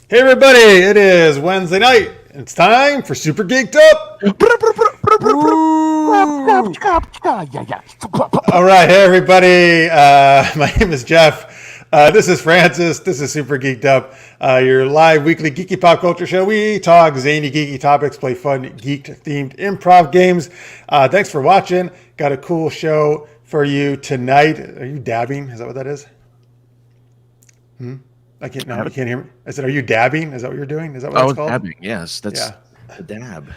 Hey everybody, it is Wednesday night. It's time for Super Geeked Up. Woo! All right, hey everybody. My name is Jeff. This is Francis. This is Super Geeked Up, your live weekly geeky pop culture show. We talk zany geeky topics, play fun geek-themed improv games. Thanks for watching. Got a cool show for you tonight. Are you dabbing? Is that what that is? I can't. No, you can't hear me. I said, "Are you dabbing? Is that what you're doing? Is that what that's called?" Dabbing. Yes, that's Yeah. a dab.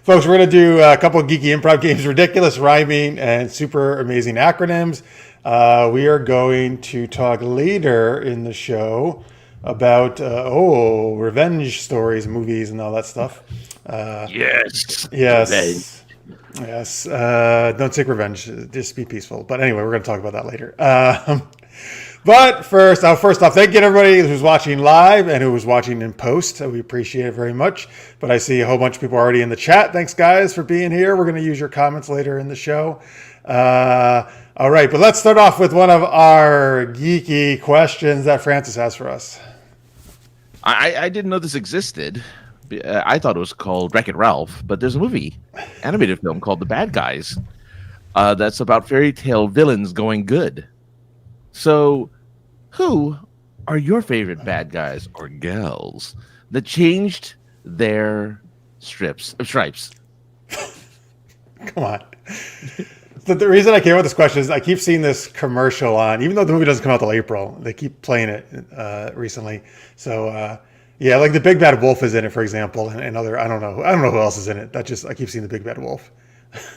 Folks, we're going to do a couple of geeky improv games, ridiculous rhyming, and super amazing acronyms. We are going to talk later in the show about revenge stories, movies, and all that stuff. Yes. Yes. Yes. Don't take revenge. Just be peaceful. But anyway, we're going to talk about that later. But first off, thank you to everybody who's watching live and who was watching in post. We appreciate it very much. But I see a whole bunch of people already in the chat. Thanks, guys, for being here. We're going to use your comments later in the show. All right, but let's start off with one of our geeky questions that Francis has for us. I didn't know this existed. I thought it was called Wreck-It Ralph, but there's a movie, animated film called The Bad Guys. That's about fairy tale villains going good. So, who are your favorite bad guys or gals that changed their stripes? Come on. The reason I came up with this question is I keep seeing this commercial on, even though the movie doesn't come out till April, they keep playing it recently. So, yeah, like the Big Bad Wolf is in it, for example, and other, I don't know who else is in it. I keep seeing the Big Bad Wolf.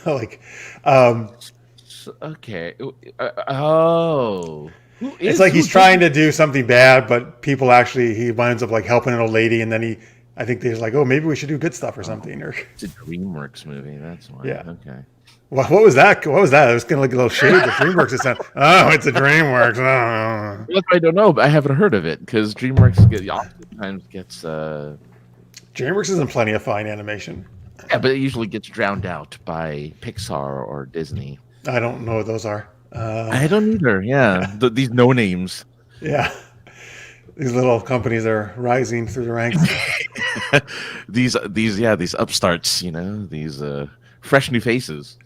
Like, Okay. it's like he's trying to do something bad, but he winds up like helping an old lady, and then I think he's like, oh, maybe we should do good stuff or something. Or It's a DreamWorks movie. That's why. Yeah. Okay. what was that? What was that? I was gonna like a little shade of DreamWorks. It's not. Oh, it's a DreamWorks. Oh. Look, I don't know, but I haven't heard of it because DreamWorks oftentimes gets DreamWorks is in plenty of fine animation. yeah, but it usually gets drowned out by Pixar or Disney. I don't know what those are. I don't either. Yeah, these no names. Yeah, these little companies are rising through the ranks. these upstarts. These fresh new faces.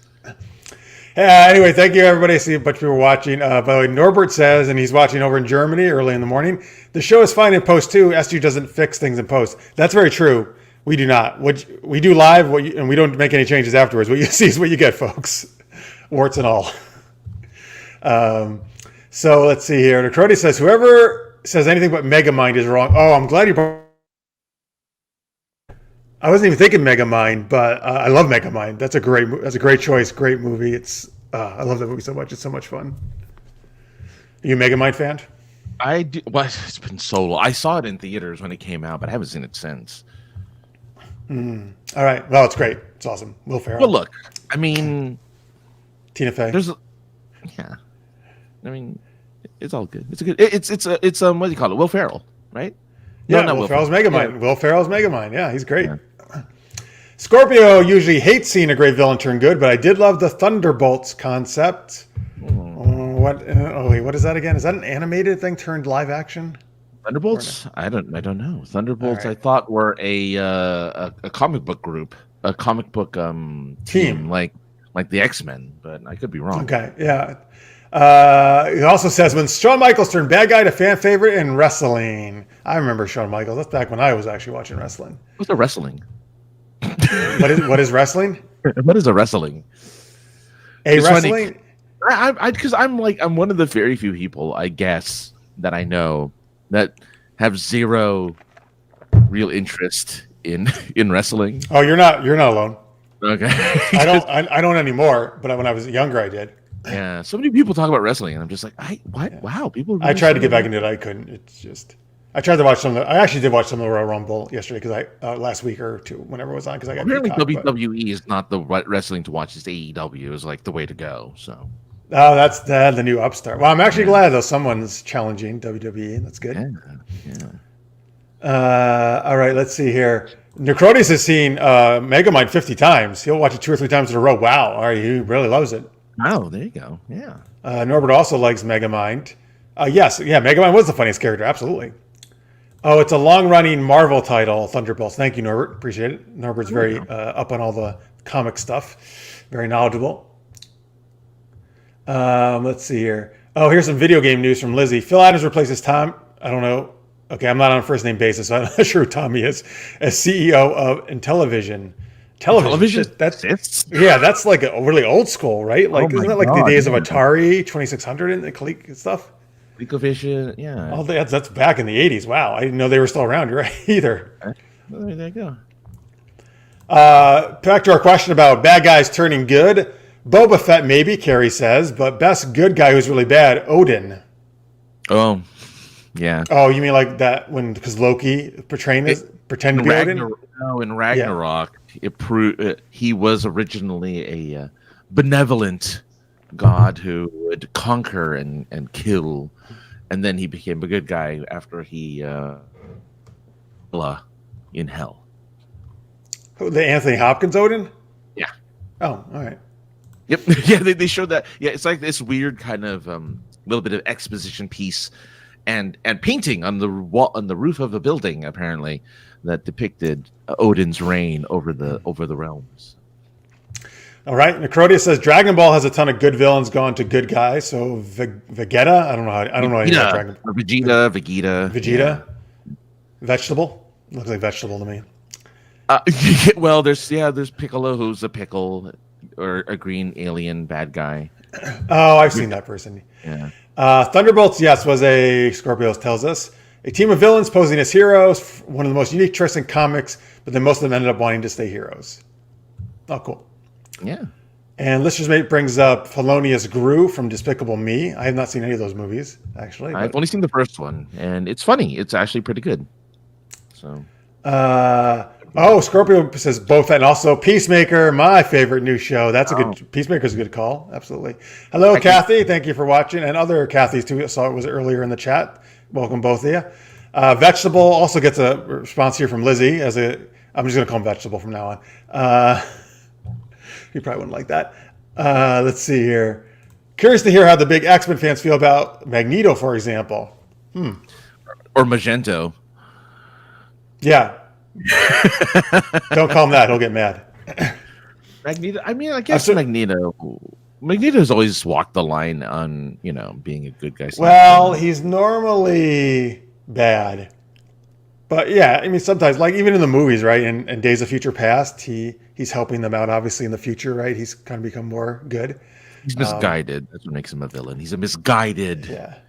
Anyway, thank you, everybody. I see a bunch of people watching. By the way, Norbert says, and he's watching over in Germany early in the morning, the show is fine in post too. SU doesn't fix things in post. That's very true. We do not. We do live, and we don't make any changes afterwards. What you see is what you get, folks. Warts and all. So let's see here. Crody says, whoever says anything but Megamind is wrong. Oh, I'm glad you brought. I wasn't even thinking Megamind, but I love Megamind. That's a great choice. Great movie. I love that movie so much. It's so much fun. Are you a Megamind fan? I do. Well, it's been so long. I saw it in theaters when it came out, but I haven't seen it since. All right. Well, it's great. It's awesome. Will Ferrell. Well, look. I mean, Tina Fey. Yeah. I mean, it's all good. It's a good. It's what do you call it? Will Ferrell, right? Yeah, no, Will Ferrell's Megamind. Yeah. Will Ferrell's Megamind. Yeah, he's great. Yeah. Scorpio usually hates seeing a great villain turn good, but I did love the Thunderbolts concept. What is that again? Is that an animated thing turned live action? Thunderbolts? I don't know. Thunderbolts, Right. I thought were a comic book group, a comic book team like the X-Men, but I could be wrong. Okay, yeah. He also says when Shawn Michaels turned bad guy to fan favorite in wrestling. I remember Shawn Michaels. That's back when I was actually watching wrestling. What's a wrestling? What is wrestling? What is a wrestling? It's wrestling? Because I'm one of the very few people, I guess, that I know that have zero real interest in wrestling. Oh, you're not alone. Okay. I don't anymore, but when I was younger, I did. Yeah, so many people talk about wrestling, and I'm just like, what? Yeah. Wow, people. Really I tried to get back into it. I couldn't. It's just. I tried to watch some of the. I actually did watch some of the Royal Rumble yesterday because last week or two, whenever it was on, because I got. Apparently, WWE is not the wrestling to watch. It's AEW is like the way to go. So. Oh, that's the new upstart. Well, I'm actually glad though someone's challenging WWE. That's good. Yeah. All right, let's see here. Necrotis has seen Megamind 50 times. He'll watch it 2 or 3 times in a row. Wow, all right, he really loves it. Oh, there you go. Yeah. Norbert also likes Megamind. Yes, yeah, Megamind was the funniest character, absolutely. Oh, it's a long-running Marvel title, Thunderbolts. Thank you, Norbert. Appreciate it. Norbert's very up on all the comic stuff. Very knowledgeable. Let's see here. Oh, here's some video game news from Lizzie. Phil Adams replaces Tom. I don't know. Okay, I'm not on a first name basis, so I'm not sure who Tommy is. As CEO of Intellivision. Television. That's like a really old school, right? Like, isn't that like the days of Atari 2600 and the click stuff? ColecoVision, yeah. Oh, that's back in the 80s. Wow, I didn't know they were still around. You're right, either. Well, there you go. Back to our question about bad guys turning good. Boba Fett, maybe, Carrie says, but best good guy who's really bad, Odin. Oh, yeah. Oh, you mean like that because Loki pretended to be Odin? No, in Ragnarok, he was originally a benevolent god who would conquer and kill, and then he became a good guy after he in hell. The Anthony Hopkins Odin? Yeah. Oh, all right. Yep. Yeah, they showed that. Yeah, it's like this weird kind of little bit of exposition piece and painting on the wall on the roof of a building apparently that depicted Odin's reign over the realms. All right. Necrodia says Dragon Ball has a ton of good villains gone to good guys. So Vegeta, I don't know anything about Dragon Ball. Vegeta. Yeah. Vegetable. Looks like vegetable to me. Well, there's Piccolo, who's a pickle or a green alien bad guy. Oh, I've seen that person. Yeah. Thunderbolts, yes, was a Scorpios tells us a team of villains posing as heroes. One of the most unique tricks in comics, but then most of them ended up wanting to stay heroes. Oh, cool. Yeah. And Lister's Mate brings up Felonious Gru from Despicable Me. I have not seen any of those movies, actually. I've only seen the first one, and it's funny. It's actually pretty good. So. Scorpio says both, and also Peacemaker, my favorite new show. That's a good. Peacemaker's a good call. Absolutely. Hello, Kathy. Thank you for watching, and other Kathys too. I saw it was earlier in the chat. Welcome both of you. Vegetable also gets a response here from Lizzie. I'm just going to call him Vegetable from now on. You probably wouldn't like that. Let's see here. Curious to hear how the big X-Men fans feel about Magneto, for example. Or Magento. Yeah. Don't call him that. He'll get mad. Magneto. I mean, I guess Magneto's always walked the line on, being a good guy. Well, he's normally bad. But yeah, I mean, sometimes, like even in the movies, right? In Days of Future Past, he's helping them out, obviously, in the future, right? He's kind of become more good. He's misguided. That's what makes him a villain. He's a misguided. Yeah.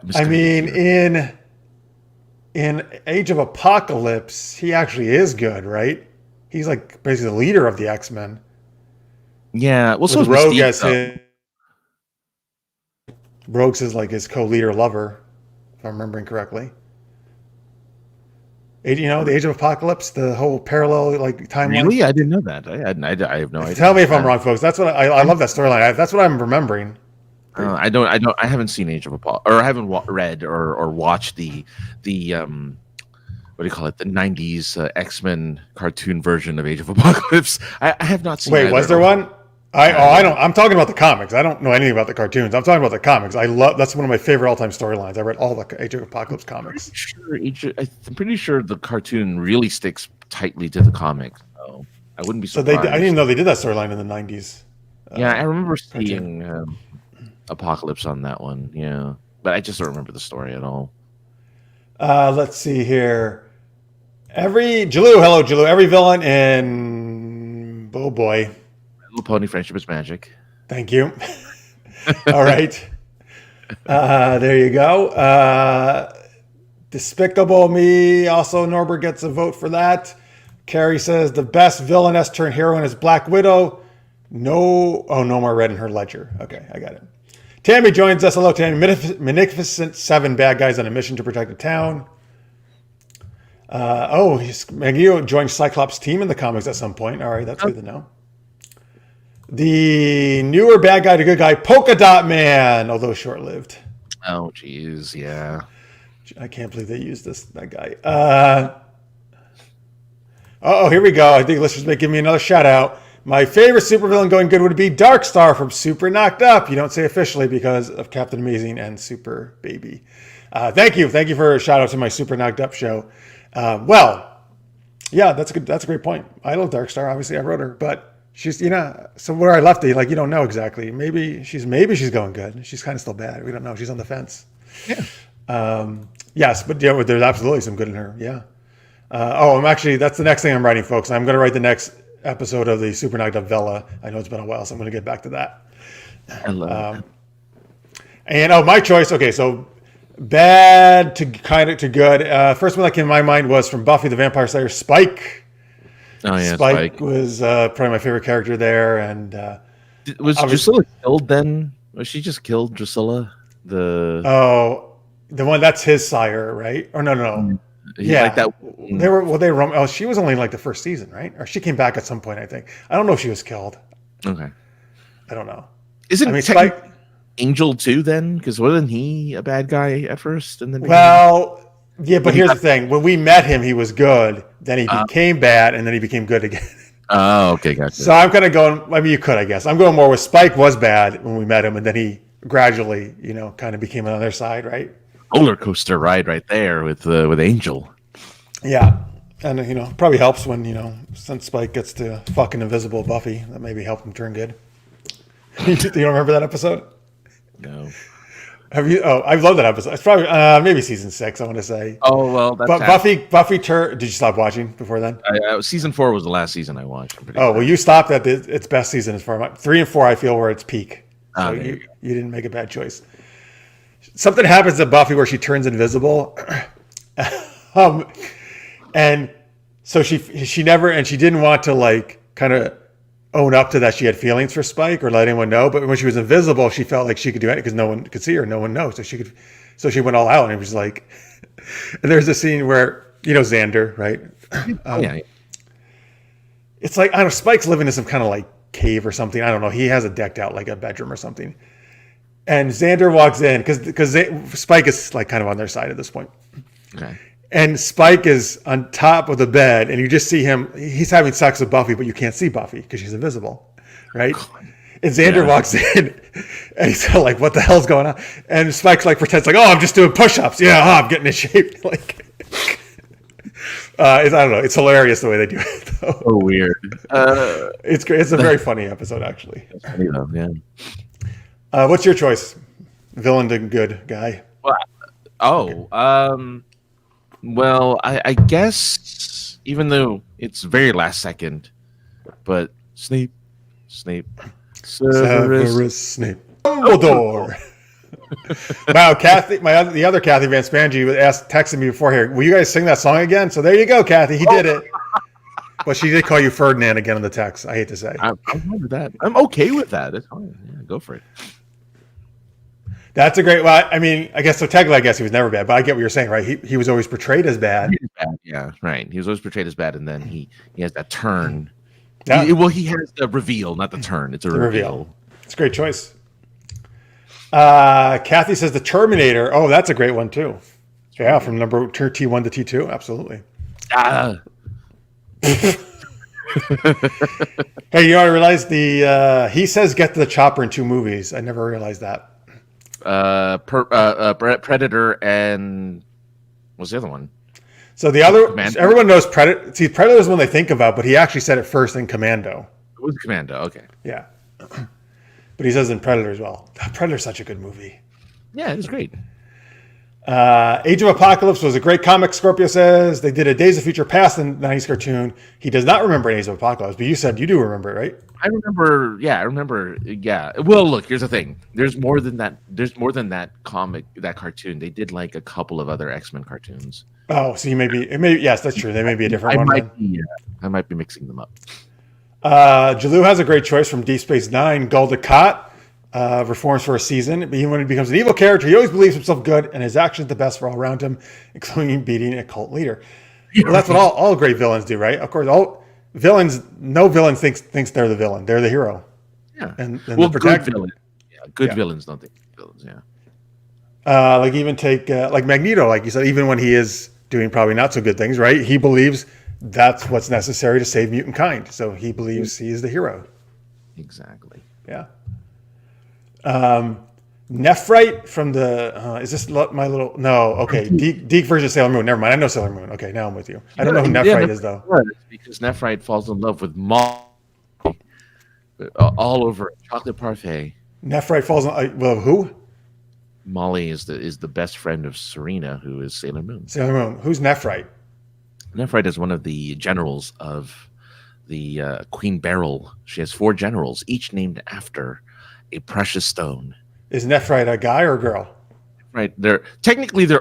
Misguided I mean, in Age of Apocalypse, he actually is good, right? He's like basically the leader of the X-Men. Yeah. Well, so is Rogue Mystique, Rogue's is like his co-leader lover, if I'm remembering correctly. The Age of Apocalypse, the whole parallel timeline. Really, I didn't know that. I have no idea. Tell me if I'm wrong, folks. That's what I love that storyline. That's what I'm remembering. I haven't seen Age of Apocalypse, or I haven't read or watched the what do you call it? The '90s X-Men cartoon version of Age of Apocalypse. I have not seen. Wait, was there one? I don't. I'm talking about the comics. I don't know anything about the cartoons. I'm talking about the comics. That's one of my favorite all-time storylines. I read all the Age of Apocalypse comics. I'm pretty sure the cartoon really sticks tightly to the comics. So I wouldn't be surprised. I didn't even know they did that storyline in the '90s. Yeah, I remember seeing Apocalypse on that one. Yeah, but I just don't remember the story at all. Let's see here. Hello, Jalou. Every villain in boy. Little Pony Friendship is Magic. Thank you. All right. There you go. Despicable Me. Also, Norbert gets a vote for that. Carrie says the best villainess turned heroine is Black Widow. No more red in her ledger. Okay, I got it. Tammy joins us. Hello, Tammy. Magnificent 7 bad guys on a mission to protect the town. Magneto joined Cyclops' team in the comics at some point. All right, that's good to know. The newer bad guy to good guy, Polka Dot Man, although short-lived. Oh, geez, yeah. I can't believe they used that guy. Here we go. I think listeners may give me another shout-out. My favorite supervillain going good would be Darkstar from Super Knocked Up. You don't say officially because of Captain Amazing and Super Baby. Thank you for a shout out to my Super Knocked Up show. Well, yeah, that's good. That's a great point. I love Darkstar. Obviously, I wrote her, but she's so where I left it, like you don't know exactly. Maybe she's going good. She's kind of still bad. We don't know. She's on the fence. Yeah. Yes, but yeah, there's absolutely some good in her. Yeah. That's the next thing I'm writing, folks. I'm going to write the next episode of the Super Knocked Up Vela. I know it's been a while, so I'm going to get back to that. I love it. And my choice. Okay, so bad to kind of to good. First one that came to my mind was from Buffy the Vampire Slayer, Spike. Oh yeah, Spike was probably my favorite character there. And was Drusilla killed then? Was she just killed, Drusilla? The one that's his sire, right? Or no. Yeah, like that. She was only in like the first season, right? Or she came back at some point, I think. I don't know if she was killed. Okay, I don't know. Spike Angel too then? Because wasn't he a bad guy at first? And then yeah, but here's the thing: when we met him, he was good. Then he became bad, and then he became good again. Oh, okay, gotcha. So I'm kind of going. I mean, you could, I guess. I'm going more with Spike was bad when we met him, and then he gradually, kind of became on their side, right? Roller coaster ride right there with Angel. Yeah, and probably helps when since Spike gets to fucking invisible Buffy, that maybe helped him turn good. You don't remember that episode? No. Have you? Oh, I love that episode. It's probably maybe season 6. I want to say. Oh well, that's but Buffy Did you stop watching before then? Season 4 was the last season I watched. Well, you stopped at its best season as far as 3 and 4. I feel were its peak. So you didn't make a bad choice. Something happens to Buffy where she turns invisible, and so she never and she didn't want to like kind of own up to that she had feelings for Spike or let anyone know. But when she was invisible, she felt like she could do anything because no one could see her, no one knows. So she went all out, and it was like, and there's a scene where Xander, right? Yeah. It's like I don't know. Spike's living in some kind of like cave or something. I don't know. He has it decked out like a bedroom or something. And Xander walks in because Spike is like kind of on their side at this point. Okay. And Spike is on top of the bed, and you just see him. He's having sex with Buffy, but you can't see Buffy because she's invisible, right? And Xander walks in, and he's like, "What the hell's going on?" And Spike's like pretends like, "Oh, I'm just doing push-ups. Yeah, I'm getting in shape." Like, I don't know. It's hilarious the way they do it, though. So weird. It's great. It's a very funny episode, actually. It's funny though, yeah. What's your choice? Villain to good guy. Well, I guess even though it's very last second, but Snape, Severus Snape, Dumbledore. Wow, Kathy, the other Kathy Van Spangy texted me before here. Will you guys sing that song again? So there you go, Kathy. He did it. But she did call you Ferdinand again in the text. I hate to say. I'm fine with that. I'm okay with that. It's fine. Yeah, go for it. That's a great. Well, I mean, I guess so. Technically, I guess he was never bad, but I get what you're saying, right? He was always portrayed as bad. Yeah, right. He was always portrayed as bad, and then he has that turn. Yeah. He has the reveal, not the turn. It's a reveal. It's a great choice. Kathy says the Terminator. Oh, that's a great one too. Yeah, from number T1 to T2, absolutely. Hey, I realized he says get to the chopper in 2 movies. I never realized that. Predator and what's the other one? So everyone knows Predator. See, Predator is one they think about, but he actually said it first in Commando. It was Commando, okay. Yeah. But he says in Predator as well. Predator's such a good movie. Yeah, it was great. Age of Apocalypse was a great comic, Scorpio says. They did a Days of Future Past in the 90s cartoon. He does not remember Age of Apocalypse, but you said you do remember it, right? I remember. Yeah. Well, look, here's the thing. There's more than that. There's more than that comic, that cartoon. They did like a couple of other X-Men cartoons. Oh, so yes, that's true. They may be a different one. I might be mixing them up. Jalou has a great choice from Deep Space Nine. Gul Dukat reforms for a season. But even when he becomes an evil character, he always believes himself good, and his actions the best for all around him, including beating a cult leader. Well, that's what all great villains do, right? Of course, no villain thinks they're the villain. They're the hero. Yeah. And well, good villains. Yeah, good villains don't think villains. Yeah. Like even take like Magneto, like you said, even when he is doing probably not so good things, right? He believes that's what's necessary to save mutant kind. So he believes he is the hero. Exactly. Yeah. Nephrite from the is this my little no okay Deke version of Sailor Moon. Never mind, I know Sailor Moon. Okay, now I'm with you. I don't know who Nephrite is though. Because Nephrite falls in love with Monte all over chocolate parfait. Nephrite falls in well who? Molly is the best friend of Serena, who is Sailor Moon. Sailor Moon. Who's Nephrite? Nephrite is one of the generals of the Queen Beryl. She has 4 generals, each named after a precious stone. Is Nephrite a guy or a girl? Right. They're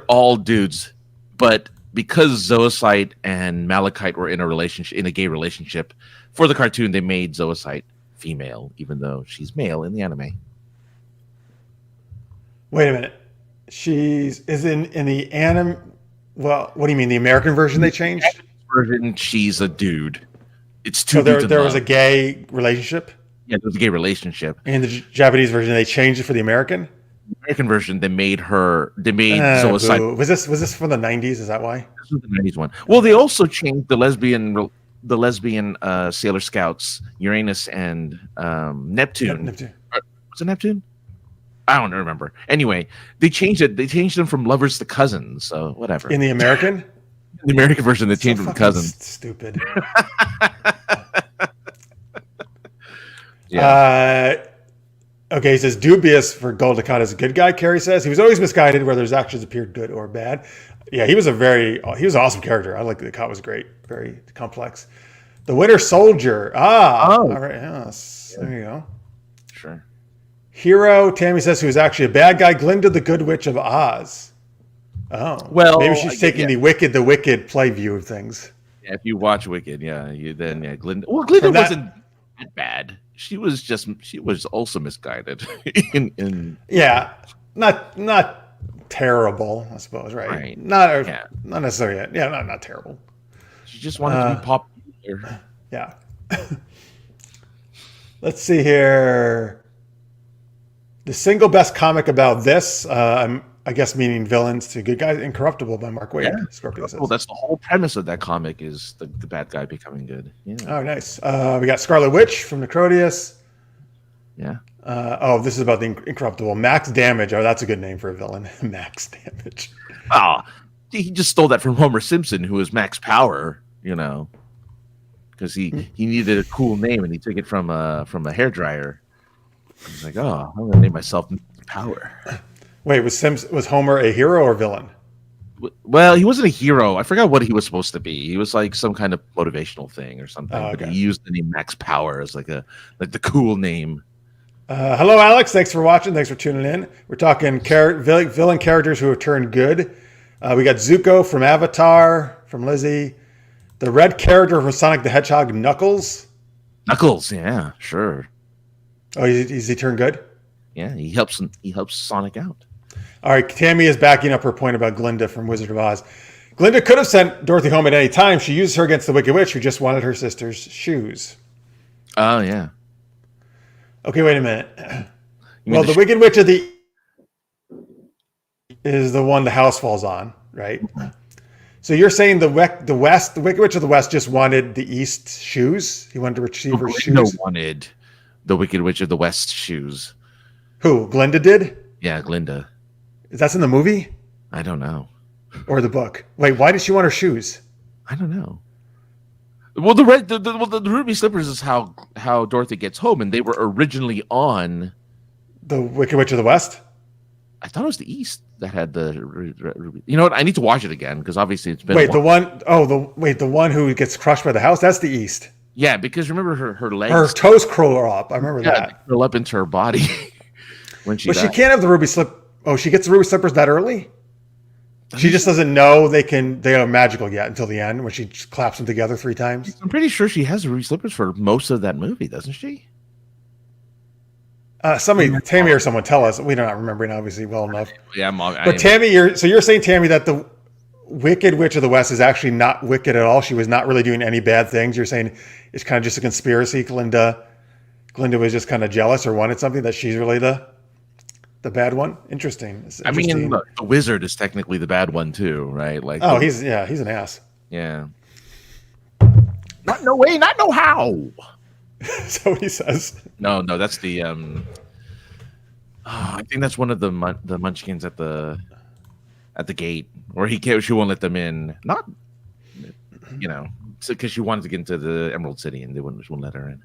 all dudes, but because Zoisite and Malachite were in a gay relationship, for the cartoon they made Zoisite female, even though she's male in the anime. Wait a minute. Is in the anime. Well, what do you mean? The American version they changed? Version, she's a dude. It's two. So there was a gay relationship. Yeah, there was a gay relationship. In the Japanese version, they changed it for the American. The American version, they made Zoisite. Was this from the 90s? Is that why? This was the 90s one. Well, they also changed the lesbian Sailor Scouts, Uranus and Neptune. Neptune. Was it Neptune? I don't remember. Anyway, they changed it. They changed them from lovers to cousins. So whatever. In the American? In the American version, they changed them to cousins. Stupid. Yeah. Okay, he says dubious for Gul Dukat as a good guy. Carrie says he was always misguided, whether his actions appeared good or bad. Yeah, he was an awesome character. I like Dukat was great, very complex. The Winter Soldier. All right. Yes, there you go. Sure. Hero. Tammy says he was actually a bad guy. Glinda, the Good Witch of Oz. Oh, well, maybe she's taking the wicked play view of things. Yeah, if you watch Wicked, Glinda. Well, Glinda wasn't that bad. She was also misguided. Yeah, not terrible, I suppose, right? Not necessarily yet. Yeah, not terrible. She just wanted to be popular. Yeah. Let's see here. The single best comic about this, I guess meaning villains to good guys, Incorruptible by Mark Waid. Yeah. Scorpio says. Well, that's the whole premise of that comic is the bad guy becoming good. Yeah. Oh, nice. We got Scarlet Witch from Necrotius. Yeah. This is about the Incorruptible. Max Damage. Oh, that's a good name for a villain. Max Damage. Oh, he just stole that from Homer Simpson, who is Max Power, because he needed a cool name and he took it from a hairdryer. He's like, I'm going to name myself Power. Wait, was Homer a hero or villain? Well, he wasn't a hero. I forgot what he was supposed to be. He was like some kind of motivational thing or something. Oh, okay. But he used the name Max Power as like the cool name. Hello, Alex. Thanks for watching. Thanks for tuning in. We're talking villain characters who have turned good. We got Zuko from Avatar, from Lizzie. The red character from Sonic the Hedgehog, Knuckles. Knuckles, yeah, sure. Oh, is he turned good? Yeah, he helps Sonic out. All right, Tammy is backing up her point about Glinda from Wizard of Oz. Glinda could have sent Dorothy home at any time. She used her against the Wicked Witch, who just wanted her sister's shoes. Oh, yeah. Okay, wait a minute. Well, the Wicked Witch is the one the house falls on, right? So you're saying the Wicked Witch of the West just wanted the East shoes? He wanted to receive her shoes? No, wanted the Wicked Witch of the West shoes. Who? Glinda did? Yeah, Glinda. That's in the movie? I don't know. Or the book? Wait, why did she want her shoes? I don't know. Well, the ruby slippers is how Dorothy gets home, and they were originally on the Wicked Witch of the West. I thought it was the East that had the ruby. You know what? I need to watch it again because obviously it's been. The one who gets crushed by the house. That's the East. Yeah, because remember her legs. Her toes curl up. I remember that. They curl up into her body when she. But she can't have the ruby slip. Oh, she gets the ruby slippers that early. She just doesn't know they are magical yet until the end when she claps them together 3 times. I'm pretty sure she has the ruby slippers for most of that movie, doesn't she? Tammy or someone tell us. We're not remembering obviously well enough. Yeah, but Tammy, you're saying, Tammy, that the Wicked Witch of the West is actually not wicked at all. She was not really doing any bad things. You're saying it's kind of just a conspiracy. Glinda was just kind of jealous or wanted something that she's really the bad one. Interesting. I mean, look, the wizard is technically the bad one too, right? Like, he's an ass. Yeah. Not no way, not no how. So he says. No, that's the I think that's one of the Munchkins at the gate, where she won't let them in. Not, because she wanted to get into the Emerald City, and they wouldn't let her in.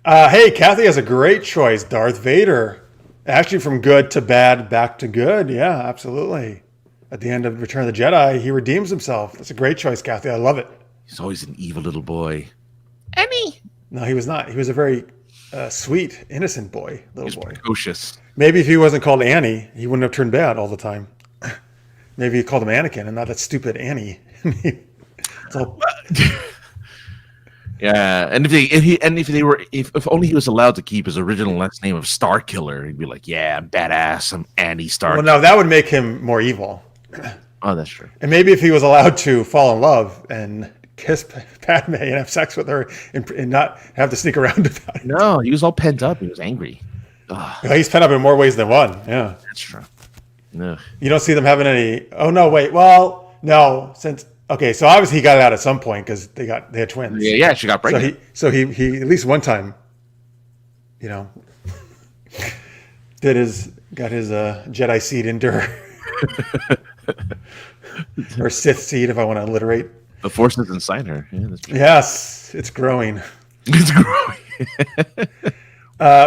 Hey, Kathy has a great choice. Darth Vader. Actually, from good to bad, back to good. Yeah, absolutely. At the end of Return of the Jedi, he redeems himself. That's a great choice, Kathy. I love it. He's always an evil little boy. Annie. No, he was not. He was a very sweet, innocent boy, little boy. Precocious. Maybe if he wasn't called Annie, he wouldn't have turned bad all the time. Maybe he called him Anakin and not that stupid Annie. It's all... Yeah, and if only he was allowed to keep his original last name of Star Killer, he'd be like, "Yeah, I'm badass. I'm Annie Star." Well, no, that would make him more evil. Oh, that's true. And maybe if he was allowed to fall in love and kiss Padme and have sex with her and not have to sneak around about it. No, he was all pent up. He was angry. Well, he's pent up in more ways than one. Yeah, that's true. No, you don't see them having any. Oh no, wait. Well, no, since. Okay, so obviously he got it out at some point because they had twins. Yeah, she got pregnant. So he at least one time, got his Jedi seed into her, or Sith seed, if I want to alliterate. The Force is inside her. Yeah, that's true. Yes, it's growing. It's growing.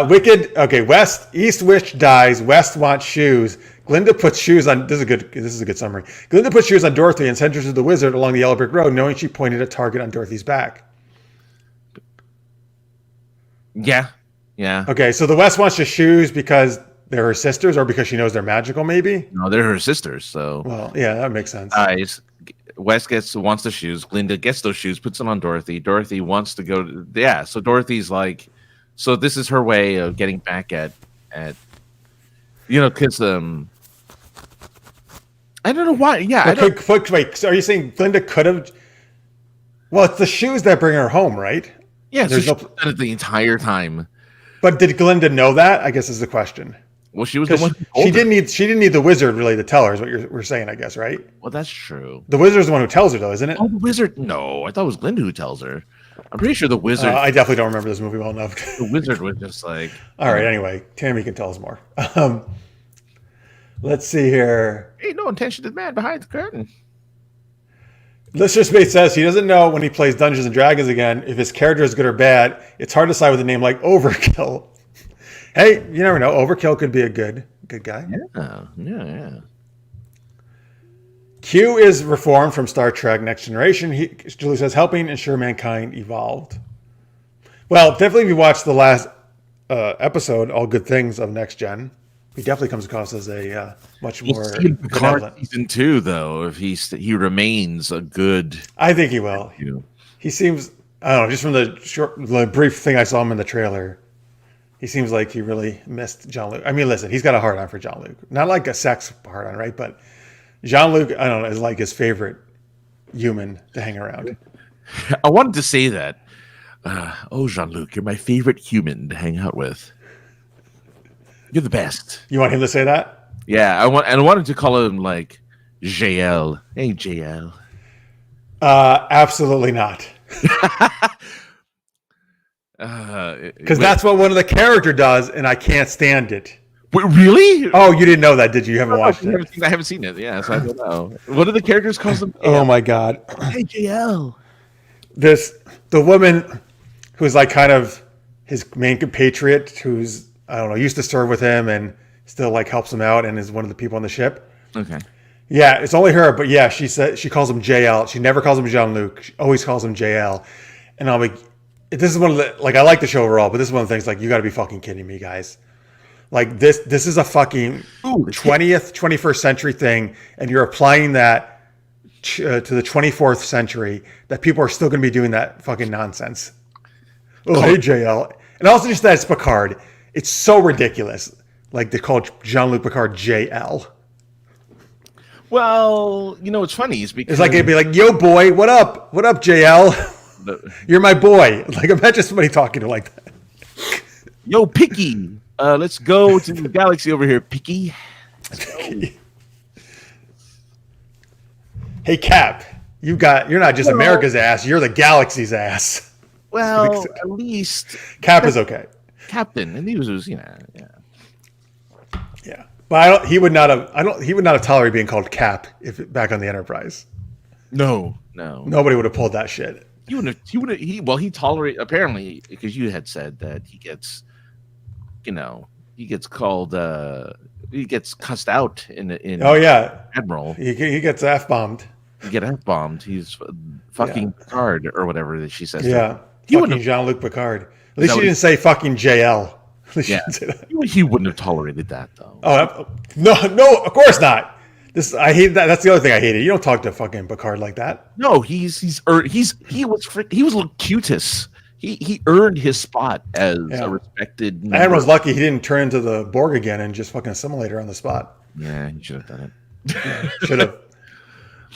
Wicked. Okay, East wish dies. West wants shoes. Glinda puts shoes on. This is a good summary. Glinda puts shoes on Dorothy and sends her to the wizard along the yellow brick road, knowing she pointed a target on Dorothy's back. Yeah. Okay, so the West wants the shoes because they're her sisters, or because she knows they're magical. Maybe. No, they're her sisters. So. Well, yeah, that makes sense. West wants the shoes. Glinda gets those shoes, puts them on Dorothy. Dorothy wants to go. So Dorothy's like, so this is her way of getting back at because I don't know why. Yeah. Wait, so are you saying Glinda could have? Well, it's the shoes that bring her home, right? Yeah, so she done it the entire time. But did Glinda know that? I guess is the question. Well, she was the one. She didn't need the wizard really to tell her. Is what we're saying, I guess, right? Well, that's true. The wizard's the one who tells her, though, isn't it? Oh, the wizard. No, I thought it was Glinda who tells her. I'm pretty sure the wizard. I definitely don't remember this movie well enough. The wizard was just like. All right. Anyway, Tammy can tell us more. Let's see here. Ain't no intention man behind the curtain. Listener Space says he doesn't know when he plays Dungeons and Dragons again if his character is good or bad. It's hard to decide with a name like Overkill. Hey, you never know. Overkill could be a good guy. Yeah. Q is reformed from Star Trek Next Generation. Julie says helping ensure mankind evolved. Well, definitely if you watch the last episode, All Good Things of Next Gen, he definitely comes across as a much more benevolent. Season 2, though, if he remains a good. I think he will. He seems. I don't know. Just from the brief thing I saw him in the trailer, he seems like he really missed Jean-Luc. I mean, listen, he's got a hard on for Jean-Luc. Not like a sex hard on, right? But Jean-Luc, I don't know, is like his favorite human to hang around. I wanted to say that. Jean-Luc, you're my favorite human to hang out with. You're the best. You want him to say that? Yeah, I wanted to call him like JL. Hey, JL. Absolutely not. Because that's what one of the character does, and I can't stand it. Wait, really? Oh, you didn't know that, did you? You haven't watched it. I haven't seen it. Yeah, so I don't know. What do the characters call them? Oh my God. Hey, JL. The woman who's like kind of his main compatriot, who's, I don't know, used to serve with him and still like helps him out and is one of the people on the ship. Okay. Yeah, it's only her, but yeah, she calls him JL. She never calls him Jean-Luc. She always calls him JL. And I'm like, this is one of the, like, I like the show overall, but this is one of the things, like, you got to be fucking kidding me, guys. Like, this is a fucking 20th, 21st century thing, and you're applying that to the 24th century, that people are still going to be doing that fucking nonsense. Oh, hey, JL. And also just that it's Picard. It's so ridiculous. Like, they call Jean-Luc Picard JL. Well, what's funny is because... It's like, it'd be like, yo, boy, what up? What up, JL? You're my boy. Like, imagine somebody talking to like that. Yo, Picky. Let's go to the galaxy over here, Picky. Hey, Cap. You're not just America's ass. You're the galaxy's ass. Well, at least Cap is okay. Captain, and he was, yeah. Yeah, but I don't. He would not have. I don't. He would not have tolerated being called Cap if back on the Enterprise. No. Nobody would have pulled that shit. He wouldn't have. He tolerated, apparently, because you had said that he gets, he gets called. He gets cussed out in. Oh yeah, Admiral. He gets f-bombed. He get f-bombed. He's fucking Picard or whatever that she says. Yeah, fucking Jean-Luc Picard. At least she didn't say fucking JL. Yeah, he wouldn't have tolerated that though. Oh no, of course not. I hate that. That's the other thing I hated. You don't talk to fucking Picard like that. No, he was Locutus. He earned his spot as a respected member. Admiral's lucky he didn't turn into the Borg again and just fucking assimilate her on the spot. Yeah, he should have done it. Should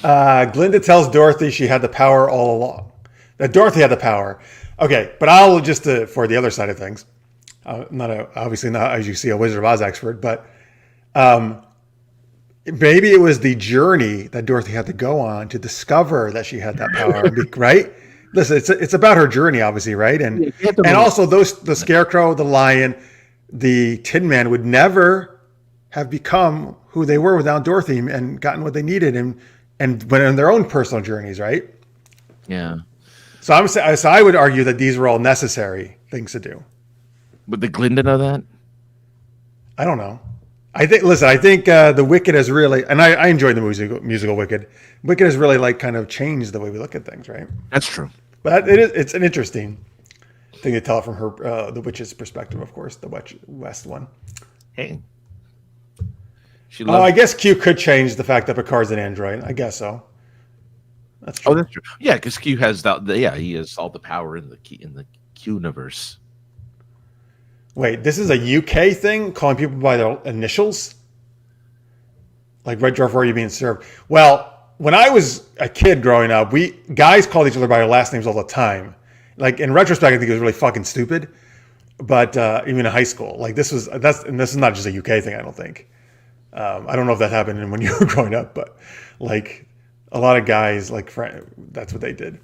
have. Glinda tells Dorothy she had the power all along. That Dorothy had the power. Okay, but I'll just for the other side of things. Obviously not, as you see, a Wizard of Oz expert, but maybe it was the journey that Dorothy had to go on to discover that she had that power, right? Listen, it's about her journey, obviously, right? And also the Scarecrow, the Lion, the Tin Man would never have become who they were without Dorothy and gotten what they needed and went on their own personal journeys, right? Yeah. So I would argue that these were all necessary things to do. Would the Glinda know that? I don't know. I think the Wicked has really, and I enjoyed the musical Wicked. Wicked has really kind of changed the way we look at things, right? That's true. But it's an interesting thing to tell it from her, the witch's perspective, of course, the West one. Hey. I guess Q could change the fact that Picard's an android. I guess so. That's true. Oh, that's true. Yeah, because Q has he has all the power in the Q-universe. Wait, this is a UK thing, calling people by their initials? Like Red Dwarf, where are you being served? Well, when I was a kid growing up, guys called each other by their last names all the time. Like in retrospect, I think it was really fucking stupid. But even in high school, this is not just a UK thing. I don't think. I don't know if that happened when you were growing up, but a lot of guys that's what they did.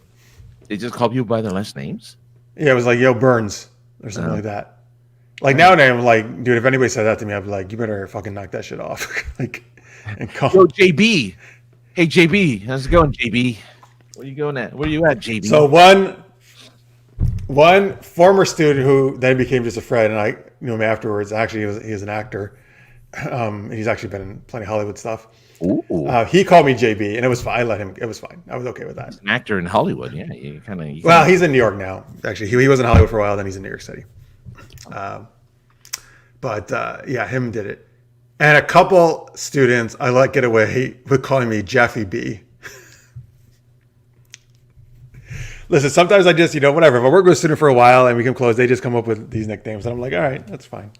They just call people by their last names. Yeah, it was like Yo Burns or something like that. Nowadays, I'm like, dude, if anybody said that to me, I'd be like, you better fucking knock that shit off. And call. Yo, JB. Hey, JB. How's it going, JB? Where you going at? Where you at, JB? So one former student who then became just a friend, and I knew him afterwards. Actually, he was an actor. He's actually been in plenty of Hollywood stuff. He called me JB, and it was fine. I let him. It was fine. I was okay with that. He's an actor in Hollywood. Yeah, Well, he's in New York now. Actually, he was in Hollywood for a while. Then he's in New York City. Him did it. And a couple students I let get away with calling me Jeffy B. Listen, sometimes I just, whatever. If I work with a student for a while and we come close, they just come up with these nicknames. And I'm like, all right, that's fine.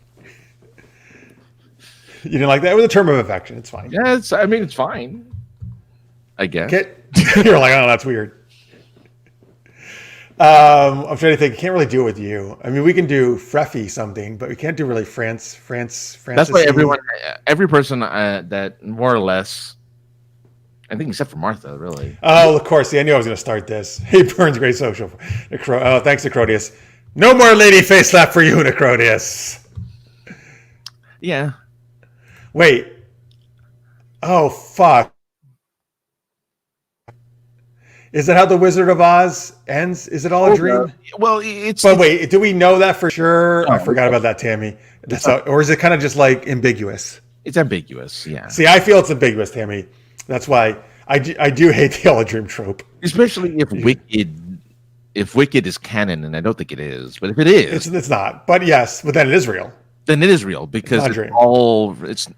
You didn't like that? It was a term of affection. It's fine. Yeah, it's fine. I guess. You're like, oh, that's weird. I'm trying to think. I can't really do it with you. I mean, we can do Freffy something, but we can't do really France. That's why every person that more or less, I think except for Martha, really. Oh, of course. See, I knew I was going to start this. Hey, Burns, great social. Oh, thanks, Acronyms. No more lady face slap for you, Acronyms. Yeah. Wait. Oh, fuck. Is that how the Wizard of Oz ends? Is it all a dream? Well, But wait, do we know that for sure? No, I forgot about that, Tammy. Or is it kind of just ambiguous? It's ambiguous, yeah. See, I feel it's ambiguous, Tammy. That's why I do hate the all a dream trope. Especially if Wicked is canon, and I don't think it is. But if it is, it's not. But yes, but then it is real. Then it is real because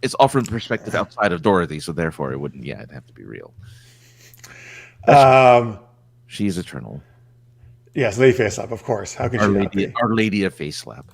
it's all from perspective outside of Dorothy, so therefore it wouldn't. Yeah, it'd have to be real. She's eternal. Yes, Lady Face Slap, of course. How can she not be? Our Lady of Face Slap.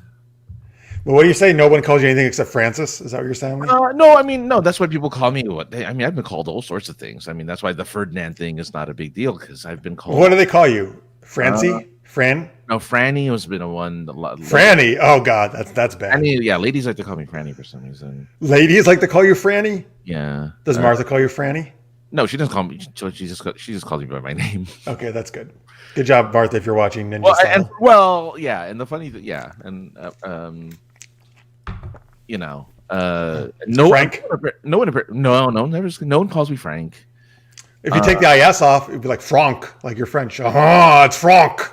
Well, what do you say? No one calls you anything except Francis? Is that what you're saying? No. That's what people call me. I've been called all sorts of things. I mean, that's why the Ferdinand thing is not a big deal because I've been called. What do they call you? Francie? Fran? No, Franny has been a one. Franny? Oh God, that's bad. Franny, yeah, ladies like to call me Franny for some reason. Ladies like to call you Franny? Yeah. Does Martha call you Franny? No, she doesn't call me. She just calls me by my name. Okay, that's good. Good job, Martha. If you're watching Ninja Style. And the funny thing, yeah, and No, Frank? no one, no one calls me Frank. If you take the IS off, it'd be like Franck, like you're French. Oh, it's Franck.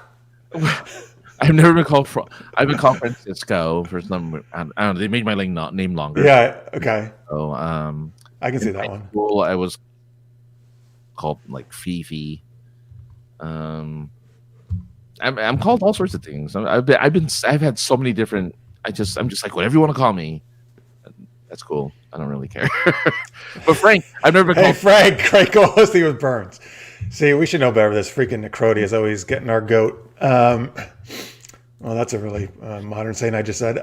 I've never been called. I've been called Francisco for some. I don't know. They made my name longer. Yeah. Okay. So, I can see that one. School, I was called like Fifi. I'm called all sorts of things. I've had so many different. I'm just like whatever you want to call me. That's cool. I don't really care. But Frank, I've never been called. Hey, Frank, go host with Burns. See, we should know better. This freaking Necroti is always getting our goat. Well, that's a really modern saying I just said.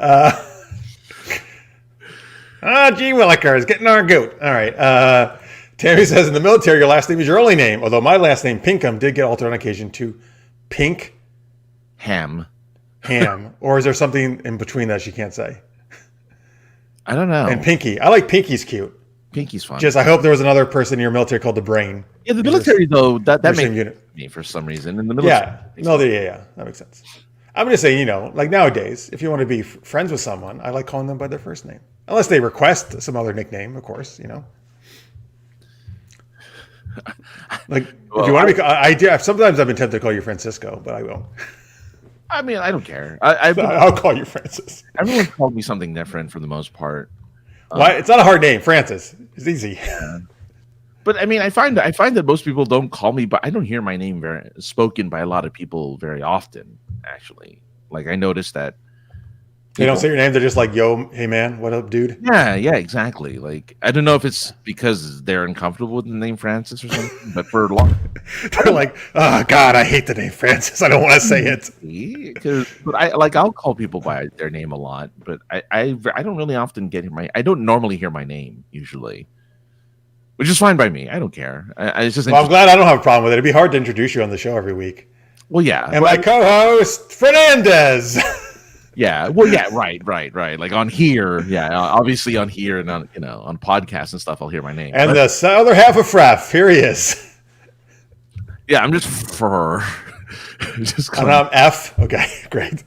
Gee Williker is getting our goat. All right. Tammy says, in the military, your last name is your only name. Although my last name, Pinkham, did get altered on occasion to Pink Ham. Or is there something in between that she can't say? I don't know. And Pinky. I like Pinky's cute. Pinky's fun. Just I hope there was another person in your military called the Brain. Yeah, the military though that makes unit. Me for some reason in the military. Yeah, that makes sense. I'm just saying, like nowadays, if you want to be friends with someone, I like calling them by their first name, unless they request some other nickname, of course. Like if you want to be, I do. Sometimes I've been tempted to call you Francisco, but I won't. I mean, I don't care. I'll call you Francis. Everyone called me something different for the most part. Why? It's not a hard name, Francis. It's easy. But I mean, I find that most people don't call me, but I don't hear my name spoken by a lot of people very often. Actually, like I noticed that they don't say your name; they're just like, "Yo, hey man, what up, dude?" Yeah, exactly. Like I don't know if it's because they're uncomfortable with the name Francis or something, but for a long, they're like, "Oh God, I hate the name Francis. I don't want to say it." But I'll call people by their name a lot, but I don't really often I don't normally hear my name usually. Which is fine by me. I don't care. It's just. Well, I'm glad I don't have a problem with it. It'd be hard to introduce you on the show every week. Well, yeah. And my co-host Fernandez. Yeah. Well, yeah. Right. Like on here. Yeah. Obviously on here and on on podcasts and stuff, I'll hear my name. And the other half of Fref. Here he is. Yeah. I'm just Fur. And I'm F. Okay. Great.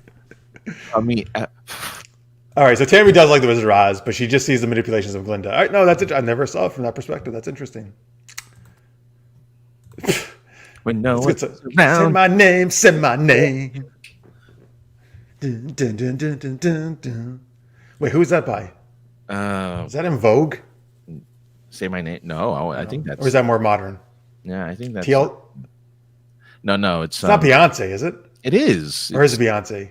I mean. All right, so Tammy does like the Wizard of Oz, but she just sees the manipulations of Glinda. All right, no, that's it. I never saw it from that perspective. That's interesting. When no one's around. Say my name. Dun, dun, dun, dun, dun, dun, dun. Wait, who's that by? Is that in Vogue? Say my name? No, I think that's. Or is that more modern? Yeah, I think that's. TL? No, it's not Beyonce, is it? It is. Or is it Beyonce?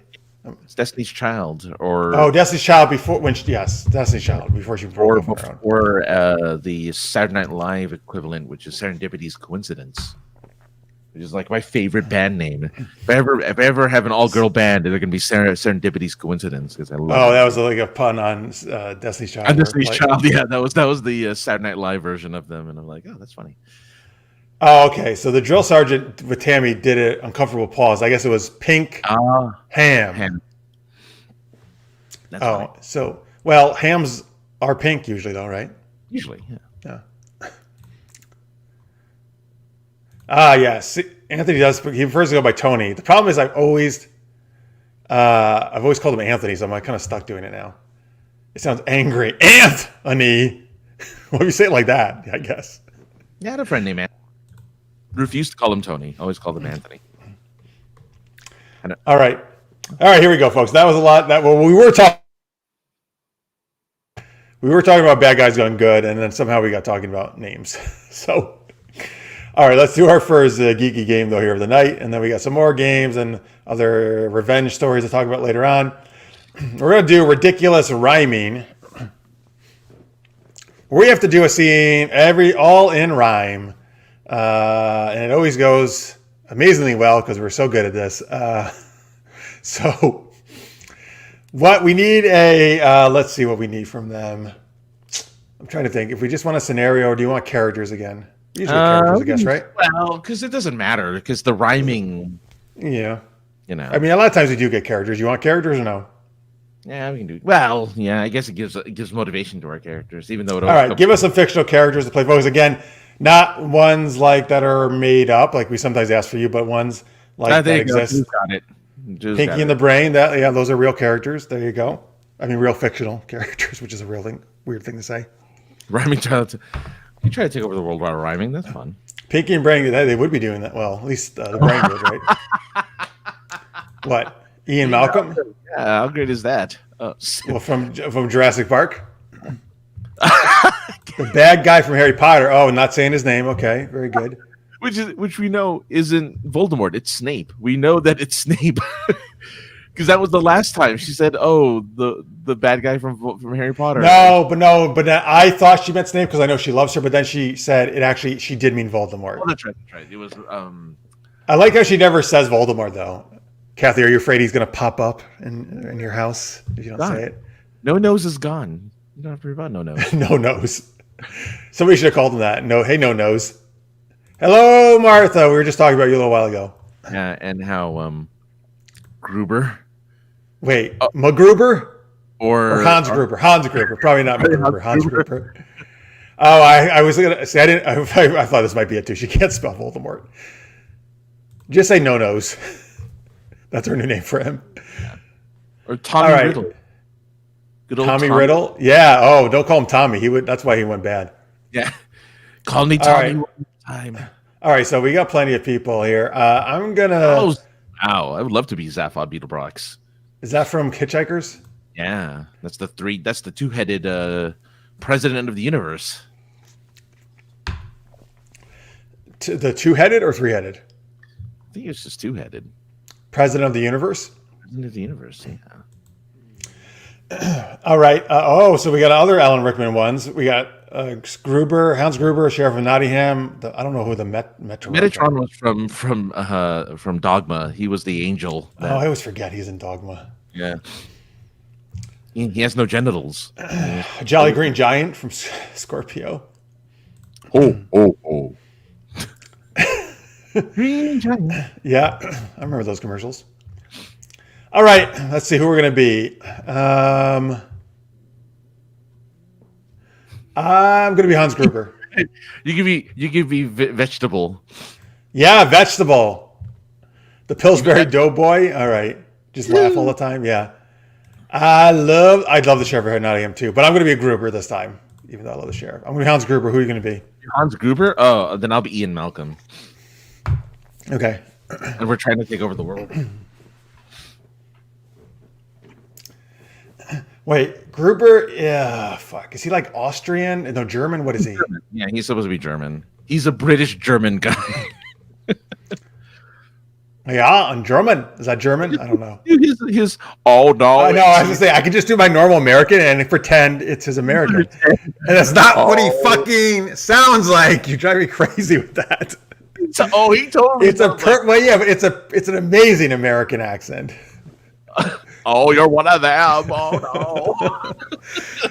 It's Destiny's Child, or Destiny's Child Destiny's Child before she broke off her own. Or the Saturday Night Live equivalent, which is Serendipity's Coincidence, which is like my favorite band name. If I ever have an all-girl band, they're gonna be Serendipity's Coincidence because I love. Oh, that was like a pun on Destiny's Child. On Destiny's Child, yeah, that was the Saturday Night Live version of them, and I'm like, oh, that's funny. Oh, okay. So the drill sergeant with Tammy did an uncomfortable pause. I guess it was Pink Ham. That's funny. So hams are pink usually, though, right? Usually, yeah. Yes. Anthony does. He prefers to go by Tony. The problem is I've always called him Anthony, so I'm kind of stuck doing it now. It sounds angry. Anthony. Why do you say it like that? I guess. Yeah, I had a friend named Anthony. Refused to call him Tony. Always called him Anthony. All right. Here we go, folks. That was a lot. We were talking about bad guys going good, and then somehow we got talking about names. So, all right, let's do our first geeky game though here of the night, and then we got some more games and other revenge stories to talk about later on. We're gonna do ridiculous rhyming. We have to do a scene all in rhyme. And it always goes amazingly well because we're so good at this. So what we need let's see what we need from them. I'm trying to think. If we just want a scenario, or do you want characters again? Usually characters, I guess, right? Well, because it doesn't matter because the rhyming. Yeah. I mean, a lot of times we do get characters. You want characters or no? Yeah, we can do. Well, yeah, I guess it gives motivation to our characters, even though it. All right, give us some fictional characters to play. Folks, again. Not ones like that are made up, like we sometimes ask for you, but ones like that exist. Got it. Pinky and the Brain, those are real characters. There you go. I mean, real fictional characters, which is a real thing, weird thing to say. Rhyming child. You try to take over the world while rhyming. That's fun. Pinky and Brain, they would be doing that. Well, at least the Brain would, right? What? Ian Malcolm? Yeah, how great is that? Well, from Jurassic Park. The bad guy from Harry Potter. Oh, not saying his name. Okay, very good. Which we know isn't Voldemort. It's Snape. We know that it's Snape because that was the last time she said, "Oh, the bad guy from Harry Potter." But I thought she meant Snape because I know she loves her. But then she said she did mean Voldemort. Oh, that's right. It was. I like how she never says Voldemort though. Kathy, are you afraid he's going to pop up in your house if you don't say it? No nose is gone. You don't have to worry about no nose. No nose. Somebody should have called him that. No, hey, no nose. Hello, Martha. We were just talking about you a little while ago. Yeah, and how Gruber. Wait, MacGruber or Hans Gruber? Hans Gruber, probably not MacGruber. Hans Gruber. Oh, I was gonna say I thought this might be it too. She can't spell Voldemort. Just say no nose. That's her new name for him. Yeah. Or Tommy Riddle. Good old Tommy Riddle. Yeah. Oh, don't call him Tommy. That's why he went bad. Yeah. Call me Tommy one time. All right. So we got plenty of people here. I'm gonna. Oh, wow. I would love to be Zaphod Beetlebrox. Is that from Hitchhikers? Yeah. That's the two-headed president of the universe. The two-headed or three-headed? I think it's just two-headed. President of the universe? President of the universe, yeah. All right. So we got other Alan Rickman ones. We got Gruber, Hans Gruber, Sheriff of Nottingham. I don't know who the Metatron was from Dogma. He was the angel. I always forget he's in Dogma. Yeah. He has Genitals. Jolly Green Giant from Scorpio. Oh. Green Giant. Yeah, I remember those commercials. All right, let's see who we're going to be. I'm going to be Hans Gruber. You give me vegetable. Yeah, vegetable. The Pillsbury Doughboy. All right, just laugh all the time. Yeah, I'd love the Sheriff of Nottingham too, but I'm going to be a Gruber this time, even though I love the Sheriff. I'm going to be Hans Gruber. Who are you going to be? Hans Gruber. Oh, then I'll be Ian Malcolm. Okay. And we're trying to take over the world. Wait, Gruber? Yeah, fuck. Is he like Austrian? No, German? What is he? German. Yeah, he's supposed to be German. He's a British German guy. Yeah, I'm German. Is that German? I don't know. His oh no. I know. I was gonna say I could just do my normal American and pretend it's his American, and that's not what he fucking sounds like. You drive me crazy with that. He told me. It's it's an amazing American accent. Oh, you're one of them. Oh no.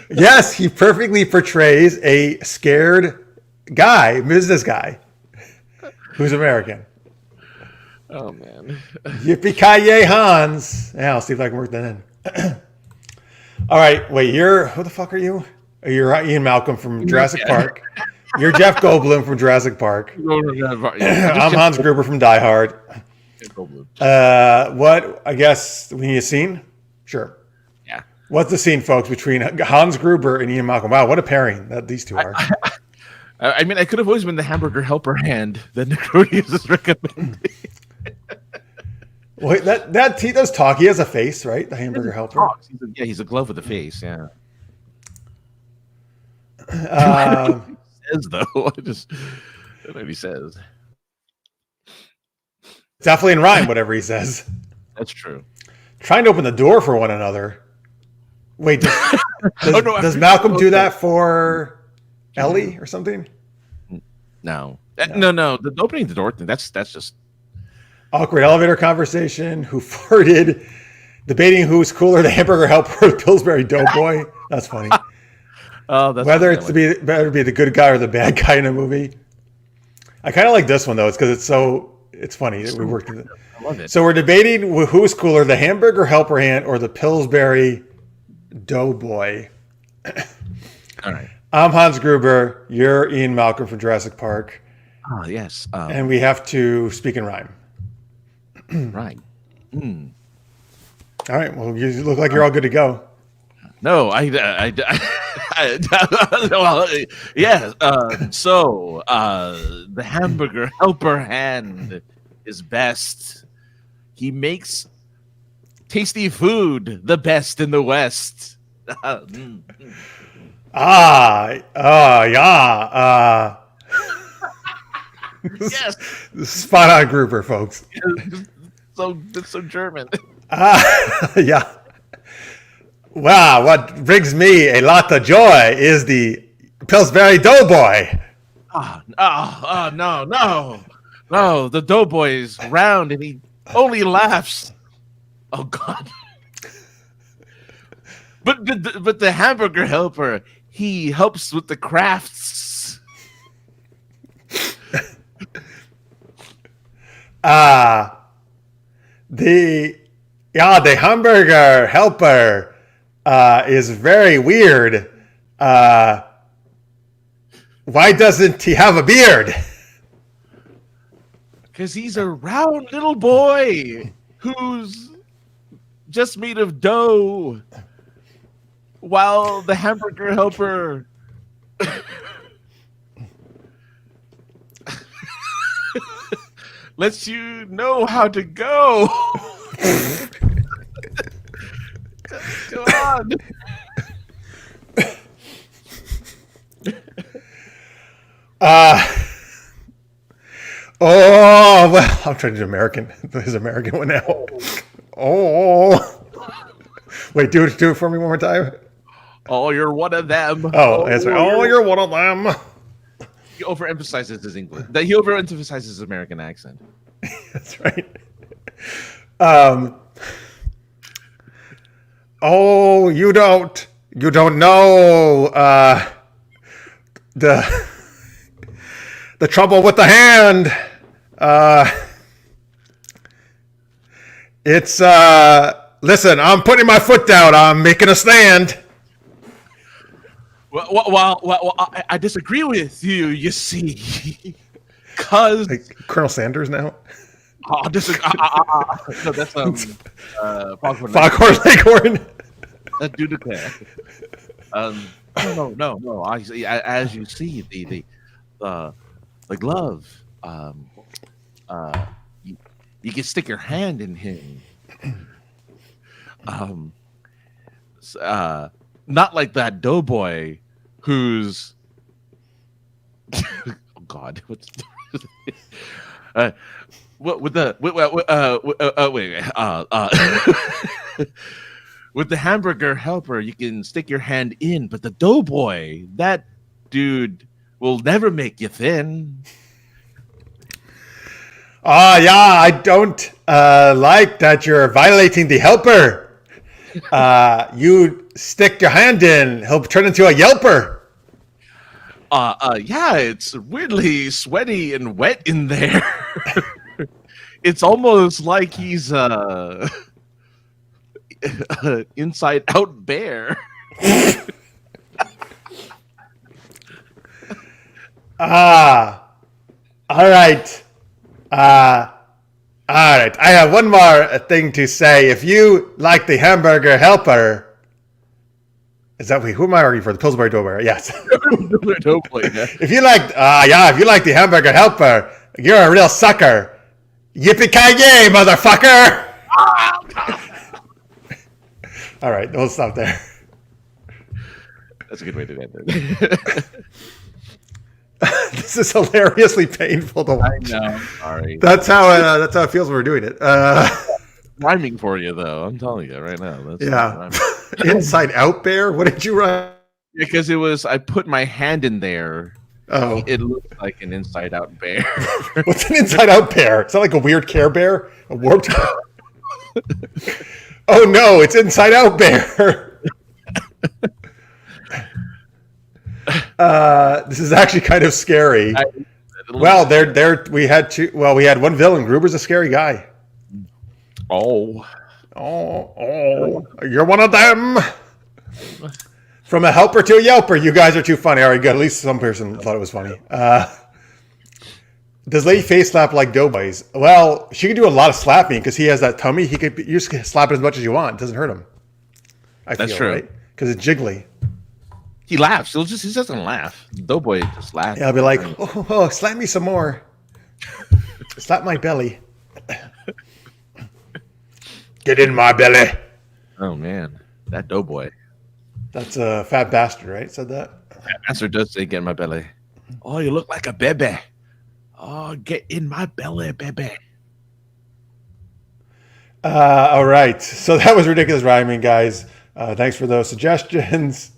Yes, he perfectly portrays a scared business guy, who's American. Oh man. Yippee-ki-yay, Hans. Yeah, I'll see if I can work that in. All right, wait, who the fuck are you? You're Ian Malcolm from Jurassic Park. You're Jeff Goldblum from Jurassic Park. I'm Hans Gruber from Die Hard. What? I guess we need a scene? Sure. Yeah. What's the scene, folks, between Hans Gruber and Ian Malcolm? Wow, what a pairing that these two are. I mean, I could have always been the hamburger helper hand that Necronius is recommending. Wait, that he does talk. He has a face, right? The hamburger helper. He's a glove with a face. Yeah. Says though, I don't know what he says. Definitely in rhyme, whatever he says. That's true. Trying to open the door for one another. Wait, does Malcolm do that for Ellie or something? No. No. The opening the door thing. That's just awkward elevator conversation. Who farted? Debating who's cooler, the hamburger helper or the Pillsbury Doughboy. That's funny. Oh, that's whether it's better to be the good guy or the bad guy in a movie. I kind of like this one though. It's because it's funny. We worked with it. I love it. So we're debating who's cooler, the hamburger helper hand or the Pillsbury Doughboy. All right. I'm Hans Gruber. You're Ian Malcolm from Jurassic Park. Oh yes. And we have to speak in rhyme. Right. All right. Well, you look like you're all good to go. No, well, yeah. The hamburger helper hand is best. He makes tasty food the best in the West. Yeah. Yes. Spot on grouper, folks. It's so German. Yeah. Wow, what brings me a lot of joy is the Pillsbury Doughboy. No, the doughboy is round and he only laughs. Oh God. But the hamburger helper, he helps with the crafts. The hamburger helper is very weird. Why doesn't he have a beard? Because he's a round little boy who's just made of dough, while the hamburger helper lets you know how to go. Go on. Oh, well, I'm trying to do his American one now. Oh. Wait, do it for me one more time. Oh, you're one of them. Oh, that's right. Oh, you're one of them. He overemphasizes his English. He overemphasizes his American accent. That's right. Oh, you don't know the trouble with the hand. It's listen, I'm putting my foot down. I'm making a stand. Well, I disagree with you. You see, because Like Colonel Sanders now. no, that's Foghorn Leghorn. That do declare. No. As you see, the glove. You can stick your hand in him. Not like that doughboy who's oh God, what's with the with the hamburger helper, you can stick your hand in, but the doughboy, that dude will never make you thin. Yeah, I don't like that you're violating the helper. You stick your hand in, he'll turn into a yelper. Yeah, it's weirdly sweaty and wet in there. It's almost like he's inside out bear. All right. All right. I have one more thing to say. If you like the hamburger helper, who am I arguing for? The Pillsbury Doughboy, yes. If you like the hamburger helper, you're a real sucker. Yippee-ki-yay, motherfucker! All right, we'll stop there. That's a good way to end it. This is hilariously painful to watch. I know. Sorry. That's how it feels when we're doing it. Rhyming for you, though. I'm telling you right now. Yeah. Inside Out Bear? What did you write? Because it was, I put my hand in there. Oh. It looked like an inside out bear. What's an inside out bear? Is that like a weird Care Bear? A warped Oh no, it's Inside Out Bear. This is actually kind of scary. Well, we had one villain. Gruber's a scary guy. Oh, you're one of them. From a helper to a yelper, you guys are too funny. All right, good. At least some person thought it was funny. Does lady face slap like doughboys? Well, she can do a lot of slapping because he has that tummy. You just slap it as much as you want. It doesn't hurt him. That's true. Right? because it's jiggly. He laughs. He doesn't laugh. Doughboy just laughs. Yeah, I'll be like, oh, slap me some more. Slap my belly. Get in my belly. Oh man, that Doughboy. That's a fat bastard, right? Said that. That master does say, "Get in my belly." Oh, you look like a baby. Oh, get in my belly, baby. All right. So that was ridiculous rhyming, guys. Thanks for those suggestions.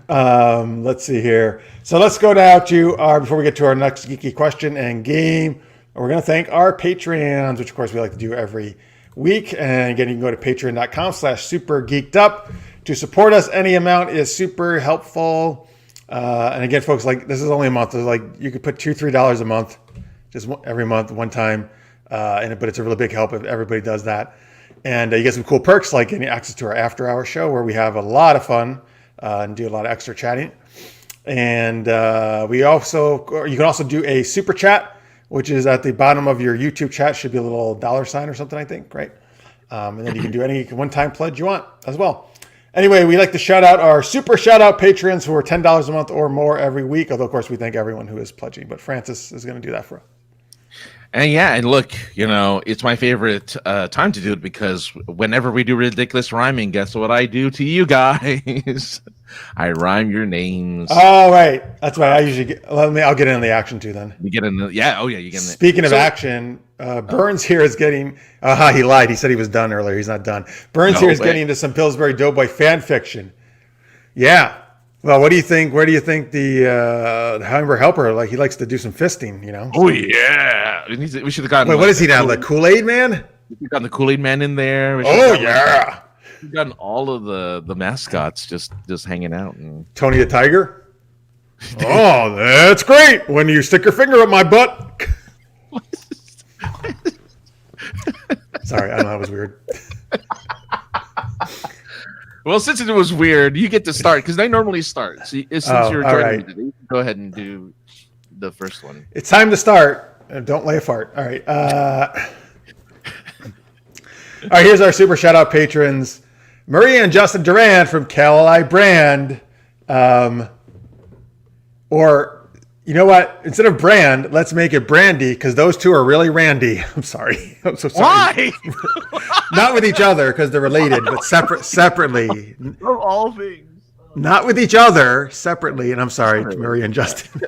Let's see here. So let's go now to before we get to our next geeky question and game, we're going to thank our Patreons, which of course we like to do every week. And again, you can go to patreon.com/supergeekedup to support us. Any amount is super helpful. And again, folks, like this is only a month. So like you could put $2-3 a month, just every month, one time. But it's a really big help if everybody does that. And you get some cool perks like getting access to our after hour show where we have a lot of fun and do a lot of extra chatting. And you can also do a super chat, which is at the bottom of your YouTube chat. Should be a little $ or something, I think, right? And then you can do any one-time pledge you want as well. Anyway, we like to shout out our super shout out patrons who are $10 a month or more every week. Although, of course, we thank everyone who is pledging. But Francis is going to do that for us. And yeah, and look, it's my favorite time to do it because whenever we do ridiculous rhyming, guess what I do to you guys? I rhyme your names. Oh, right. That's right. I usually get, I'll get in on the action too then. You get in the, yeah. Oh, yeah. You get in. Speaking of action, Burns here is getting, he lied. He said he was done earlier. He's not done. Burns here is getting into some Pillsbury Doughboy fan fiction. Yeah. Well, what do you think? Where do you think the Humber Helper, like he likes to do some fisting, Oh, yeah. We should have gotten. Wait, what is he now? The Kool-Aid Man? We got the Kool-Aid Man in there. Yeah. We've gotten all of the mascots just hanging out. And Tony the Tiger? Oh, that's great. When you stick your finger up my butt. Sorry, I know that was weird. Well, since it was weird, you get to start because they normally start. So since you're joining me today, go ahead and do the first one. It's time to start. Don't lay a fart. All right. All right, here's our super shout out patrons. Maria and Justin Durant from Cali Brand. Or, you know what? Instead of brand, let's make it Brandy because those two are really randy. I'm sorry. I'm so sorry. Why? Not with each other because they're related, but separately. Of all things. Not with each other, separately. And I'm sorry, Maria and Justin.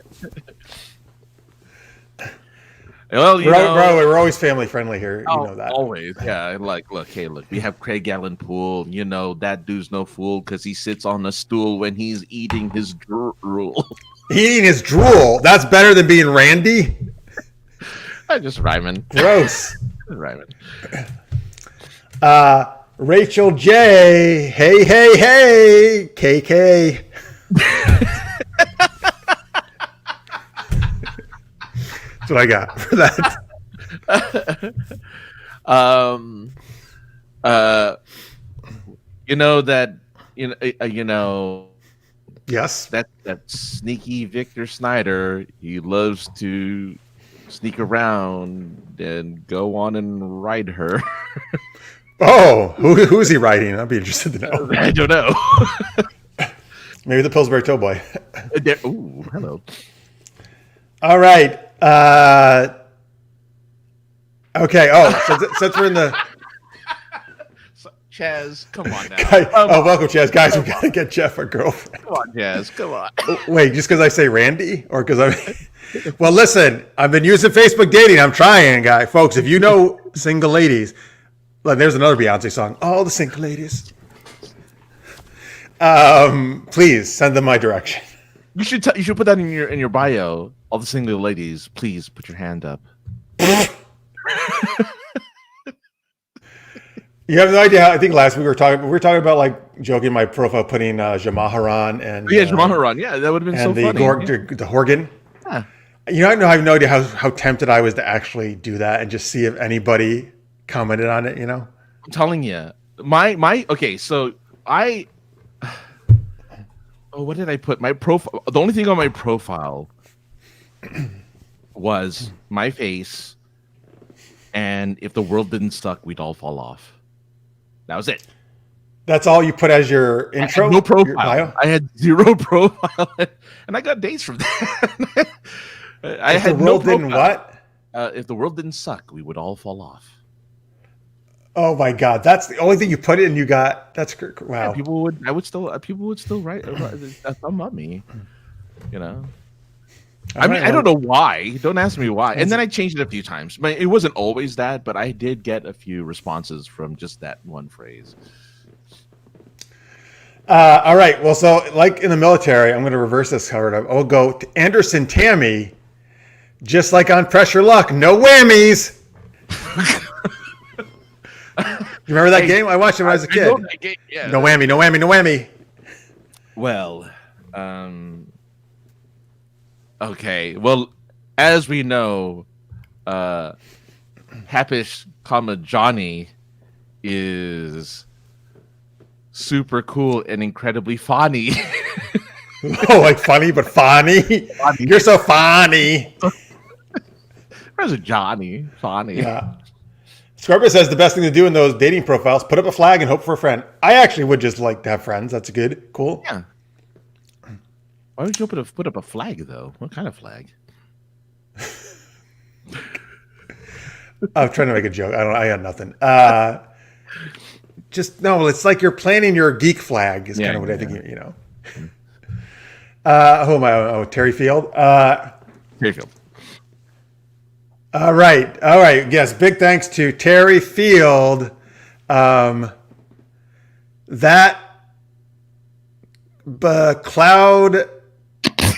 Well, we're always family friendly here. You know that. Always. Yeah. Look, we have Craig Allen Poole. That dude's no fool because he sits on a stool when he's eating his drool. Eating his drool? That's better than being randy? I'm just rhyming. Gross. Rhyming. Rachel J. Hey, KK. That's what I got for that. Yes. That sneaky Victor Snyder, he loves to sneak around and go on and ride her. Oh, who is he riding? I'd be interested to know. I don't know. Maybe the Pillsbury Doughboy. Ooh, hello. All right. Okay. Oh, since we're in the... Chaz, come on now. Welcome, Chaz. Guys, we got to get Jeff a girlfriend. Come on, Chaz. Come on. Wait, just because I say Randy? Or because I'm... Well, listen, I've been using Facebook dating. I'm trying, guy. Folks, if you know single ladies... Like, there's another Beyonce song. All the single ladies. Please send them my direction. You should put that in your bio. All the single ladies, please put your hand up. You have no idea how. I think last week we were talking about like joking my profile, putting Jamaharan and Jamaharan. Yeah, that would have been so funny. The Horgan. Yeah. I have no idea how tempted I was to actually do that and just see if anybody commented on it. I'm telling you, my okay. So I. Oh, what did I put? My profile. The only thing on my profile was my face, and if the world didn't suck, we'd all fall off. That was it. That's all you put as your intro? I had no Your profile. bio? I had zero profile, and I got dates from that. I If the had no world didn't profile. what? If the world didn't suck, we would all fall off. Oh my God, that's the only thing you put in. You got that's wow. Yeah, people would still write a thumb up me. You know. I mean, I don't know why. Don't ask me why. And then I changed it a few times. But it wasn't always that, but I did get a few responses from just that one phrase. All right. Well, so like in the military, I'm going to reverse this card. I'll go to Anderson Tammy, just like on Pressure Luck. No whammies. You remember that game? I watched it when I was a kid. Yeah. No whammy, no whammy, no whammy. Well, okay. Well, as we know, Happish, Johnny is super cool and incredibly funny. Oh, like funny, but funny. You're so funny. Where's Johnny? Funny. Yeah. Scorpio says the best thing to do in those dating profiles, put up a flag and hope for a friend. I actually would just like to have friends. That's good. Cool. Yeah. Why would you put up a flag, though? What kind of flag? I'm trying to make a joke. I had nothing. Just no. It's like you're planning your geek flag. Is kind of what I think. You know. Who am I? Oh, Terry Field. Terry Field. All right. Yes. Big thanks to Terry Field. Cloud.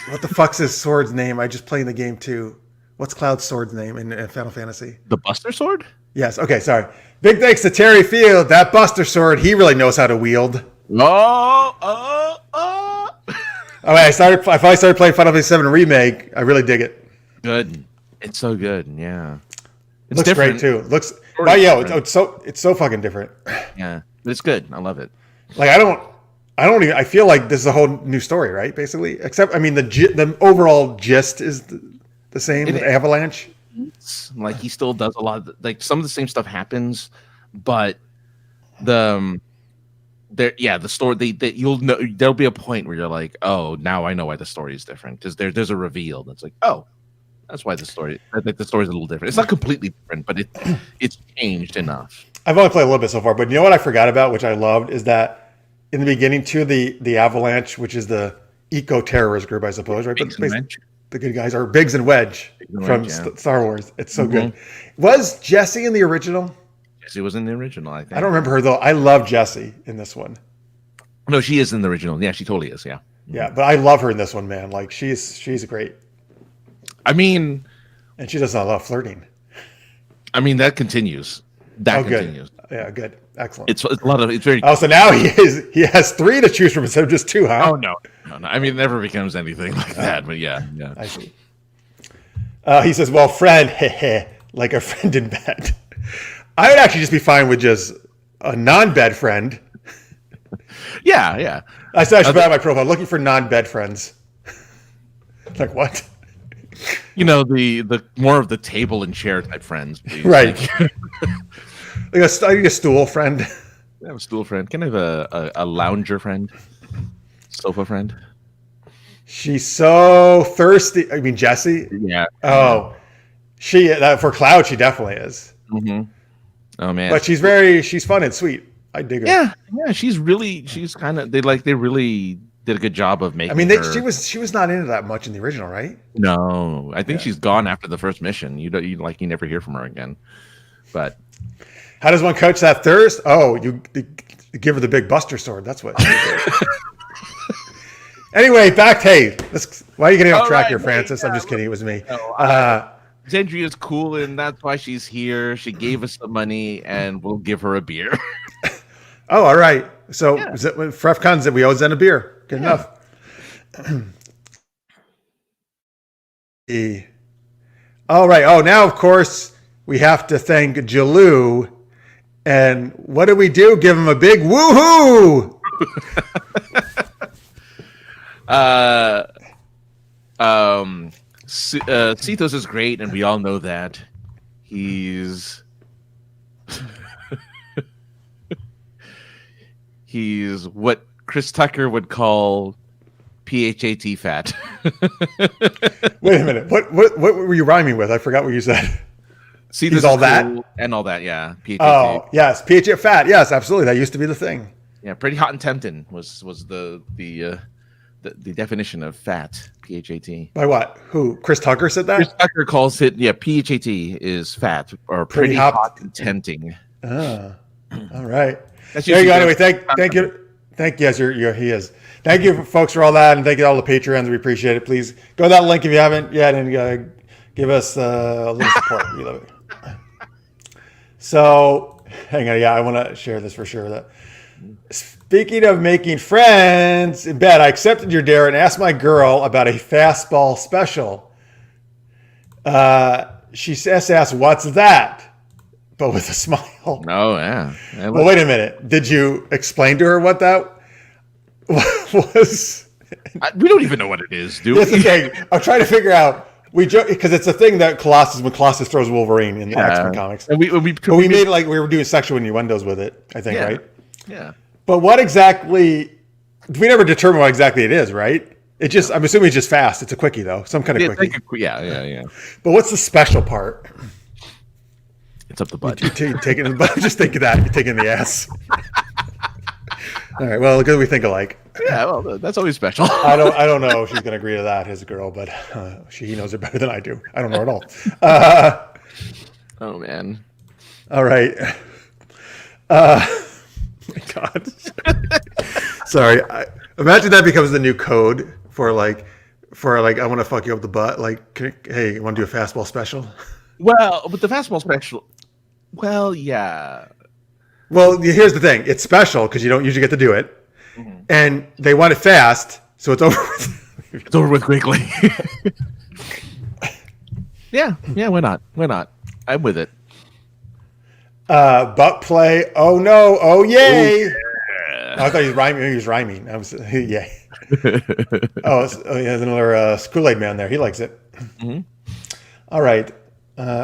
What the fuck's his sword's name? I just played the game too. What's Cloud's sword's name in Final Fantasy? The Buster Sword? Yes. Okay. Sorry. Big thanks to Terry Field. That Buster Sword, he really knows how to wield. Oh. Oh, I finally started playing Final Fantasy VII Remake. I really dig it. Good. It's so good. Yeah. It's looks different. great too. It's so fucking different. Yeah. But it's good. I love it. Like I feel like this is a whole new story, right? Basically, except I mean the overall gist is the same with Avalanche. Like he still does a lot of like some of the same stuff happens, but the story you'll know there'll be a point where you're like, oh, now I know why the story is different because there's a reveal that's like, oh, that's why the story's a little different. It's not completely different, but it's changed enough. I've only played a little bit so far, but you know what I forgot about, which I loved, is that in the beginning too, the Avalanche, which is the eco-terrorist group, I suppose, right? But the good guys are Biggs and Wedge from Star Wars. It's so good. Was Jessie in the original? Jessie was in the original, I think. I don't remember her though. I love Jessie in this one. No, she is in the original. Yeah, she totally is. Yeah. Yeah, but I love her in this one, man. Like she's great. I mean, and she does a lot of flirting. I mean, that continues. That continues. Good. Yeah, good. Excellent. It's a lot of. It's very. Oh, so now he has 3 to choose from instead of just 2, huh? Oh no. I mean, it never becomes anything like that. But yeah. I see. He says, "Well, friend, like a friend in bed." I would actually just be fine with just a non-bed friend. Yeah. I said I should put out my profile looking for non-bed friends. Like what? You know, the more of the table and chair type friends, please. Right? Like a stool friend. I have a stool friend. Can I have a lounger friend? Sofa friend? She's so thirsty. I mean, Jessie? Yeah. Oh, for Cloud, she definitely is. Mm-hmm. Oh, man. But she's fun and sweet. I dig her. Yeah. She's kind of, they really did a good job of making her. She was not into that much in the original, right? No. I think she's gone after the first mission. You never hear from her again. But. How does one coach that thirst? Oh, you give her the big Buster Sword. That's what. Anyway, why are you getting off track here, Francis? I'm just kidding. It was me. Zendria's cool, and that's why she's here. She gave us the money, and we'll give her a beer. Oh, all right. So, Fref Cons that we owe Zen a beer. Good enough. All right. Oh, now, of course, we have to thank Jalou. And what do we do? Give him a big woohoo! Cetos is great, and we all know that. He's what Chris Tucker would call PHAT fat. Wait a minute. What were you rhyming with? I forgot what you said. See, He's this all is that? cool and all that, yeah. PHAT. Oh, yes. PHA fat. Yes, absolutely. That used to be the thing. Yeah, pretty hot and tempting was the definition of fat. PHAT. By what? Who? Chris Tucker said that? Chris Tucker calls it, PHAT is fat or pretty hot and tempting. Ah, all right. That's There you go. usually Anyway, thank you. Yes, he is. Thank you, folks, for all that, and thank you to all the Patreons. We appreciate it. Please go to that link if you haven't yet, and give us a little support. We love it. So, hang on. Yeah, I want to share this for sure. That speaking of making friends in bed, I accepted your dare and asked my girl about a fastball special. She asked, "What's that?" But with a smile. Oh, yeah. Well, wait a minute. Did you explain to her what that was? We don't even know what it is, do That's the we? thing. I'm trying to figure out. We joke because it's a thing that when Colossus throws Wolverine in the X-Men comics. And we made it like we were doing sexual innuendos with it, I think, right? Yeah. But what exactly? We never determine what exactly it is, right? It just, I'm assuming it's just fast. It's a quickie though, some kind of quickie. Yeah. But what's the special part? It's up the butt. You taking the butt? Just think of that. You're taking the ass. All right. Well, good. We think alike. Yeah. Well, that's always special. I don't know if she's going to agree to that, his girl, but he knows it better than I do. I don't know at all. Oh man. All right. My God. Sorry. Imagine that becomes the new code for like I want to fuck you up the butt. Like, hey, you want to do a fastball special? Well, but the fastball special. Well, yeah. Well, here's the thing. It's special because you don't usually get to do it, and they want it fast, so it's over with. It's over with quickly. Yeah. Why not? I'm with it. Butt play. Oh no. Oh yay. Yeah. I thought he was rhyming. I was yay. Oh, he has another Kool-Aid man there. He likes it. Mm-hmm. All right.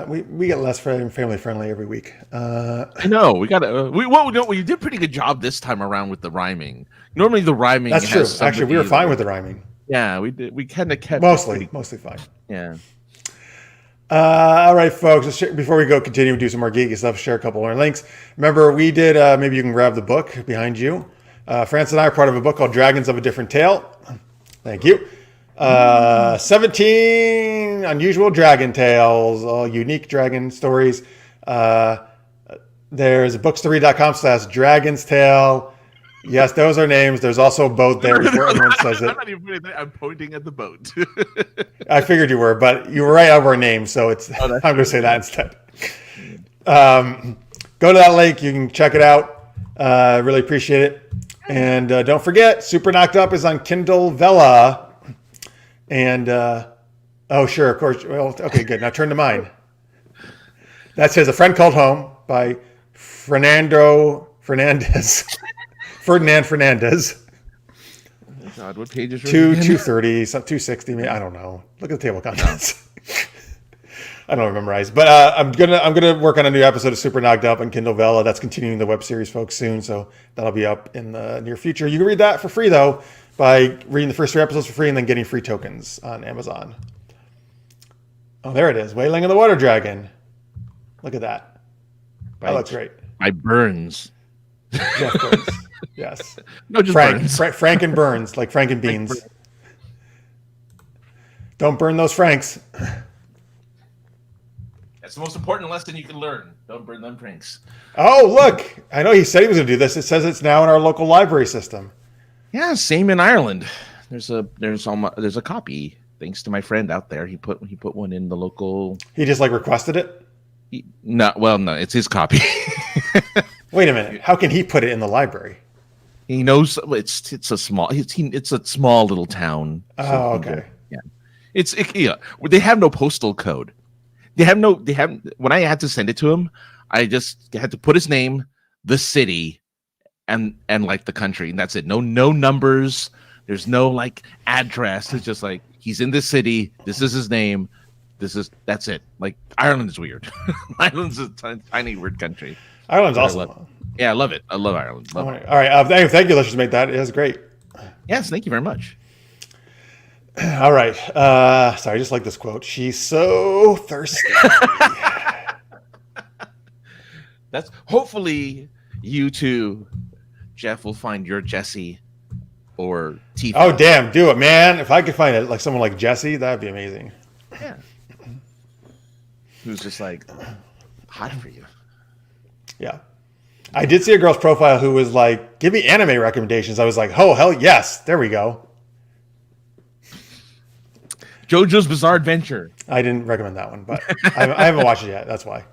We get less family friendly every week. I know we got to. We did a pretty good job this time around with the rhyming. Normally the rhyming. That's true. Actually, we were fine with the rhyming. Yeah, we did. We kind of kept mostly fine. Yeah. All right, folks. Before we continue to do some more geeky stuff, share a couple more links. Remember, we did. Maybe you can grab the book behind you. France and I are part of a book called Dragons of a Different Tale. Thank you. 17 unusual dragon tales, all unique dragon stories. There's books2read.com/Dragon's Tale. Yes, those are names. There's also a boat there before everyone says it. I'm pointing at the boat. I figured you were, but you were right over a name, so I'm going to say that instead. Go to that link. You can check it out. Really appreciate it. And don't forget, Super Knocked Up is on Kindle Vella. And, oh, sure, of course. Well, okay, good. Now turn to mine. That says A Friend Called Home by Fernandez. Fernandez. Oh God, what page is 230, 260, I don't know. Look at the table of contents. I don't memorize. But I'm gonna work on a new episode of Super Knocked Up on Kindle Vella. That's continuing the web series, folks, soon. So that'll be up in the near future. You can read that for free, though, by reading the first 3 episodes for free and then getting free tokens on Amazon. Oh, there it is. Wailing of the Water Dragon. Look at that. That looks great. By Burns. Jeff Burns. Yes. No, just Burns. Burns. Frank and Burns, like Frank and Beans. Don't burn those Franks. That's the most important lesson you can learn. Don't burn them Franks. Oh, look. I know he said he was going to do this. It says it's now in our local library system. Yeah, same in Ireland. There's a copy. Thanks to my friend out there, he put one in the local. He just requested it. No, it's his copy. Wait a minute. How can he put it in the library? He knows it's a small little town. Oh, okay. Yeah, they have no postal code. When I had to send it to him, I just had to put his name, the city, and the country, and that's it. No numbers. There's no address. It's just he's in this city. This is his name. That's it. Ireland is weird. Ireland's a tiny weird country. Ireland's awesome. Yeah, I love it. I love Ireland. All Love right. it. All right. Thank you. Let's just make that. It was great. Yes, thank you very much. All right. Sorry, I just like this quote. She's so thirsty. That's hopefully you too, Jeff, will find your Jesse or Tifa. Oh, damn. Do it, man. If I could find it, like someone like Jesse, that'd be amazing. Yeah. Who's just like hot for you. Yeah. I did see a girl's profile who was like, give me anime recommendations. I was like, oh, hell yes. There we go. JoJo's Bizarre Adventure. I didn't recommend that one, but I haven't watched it yet. That's why.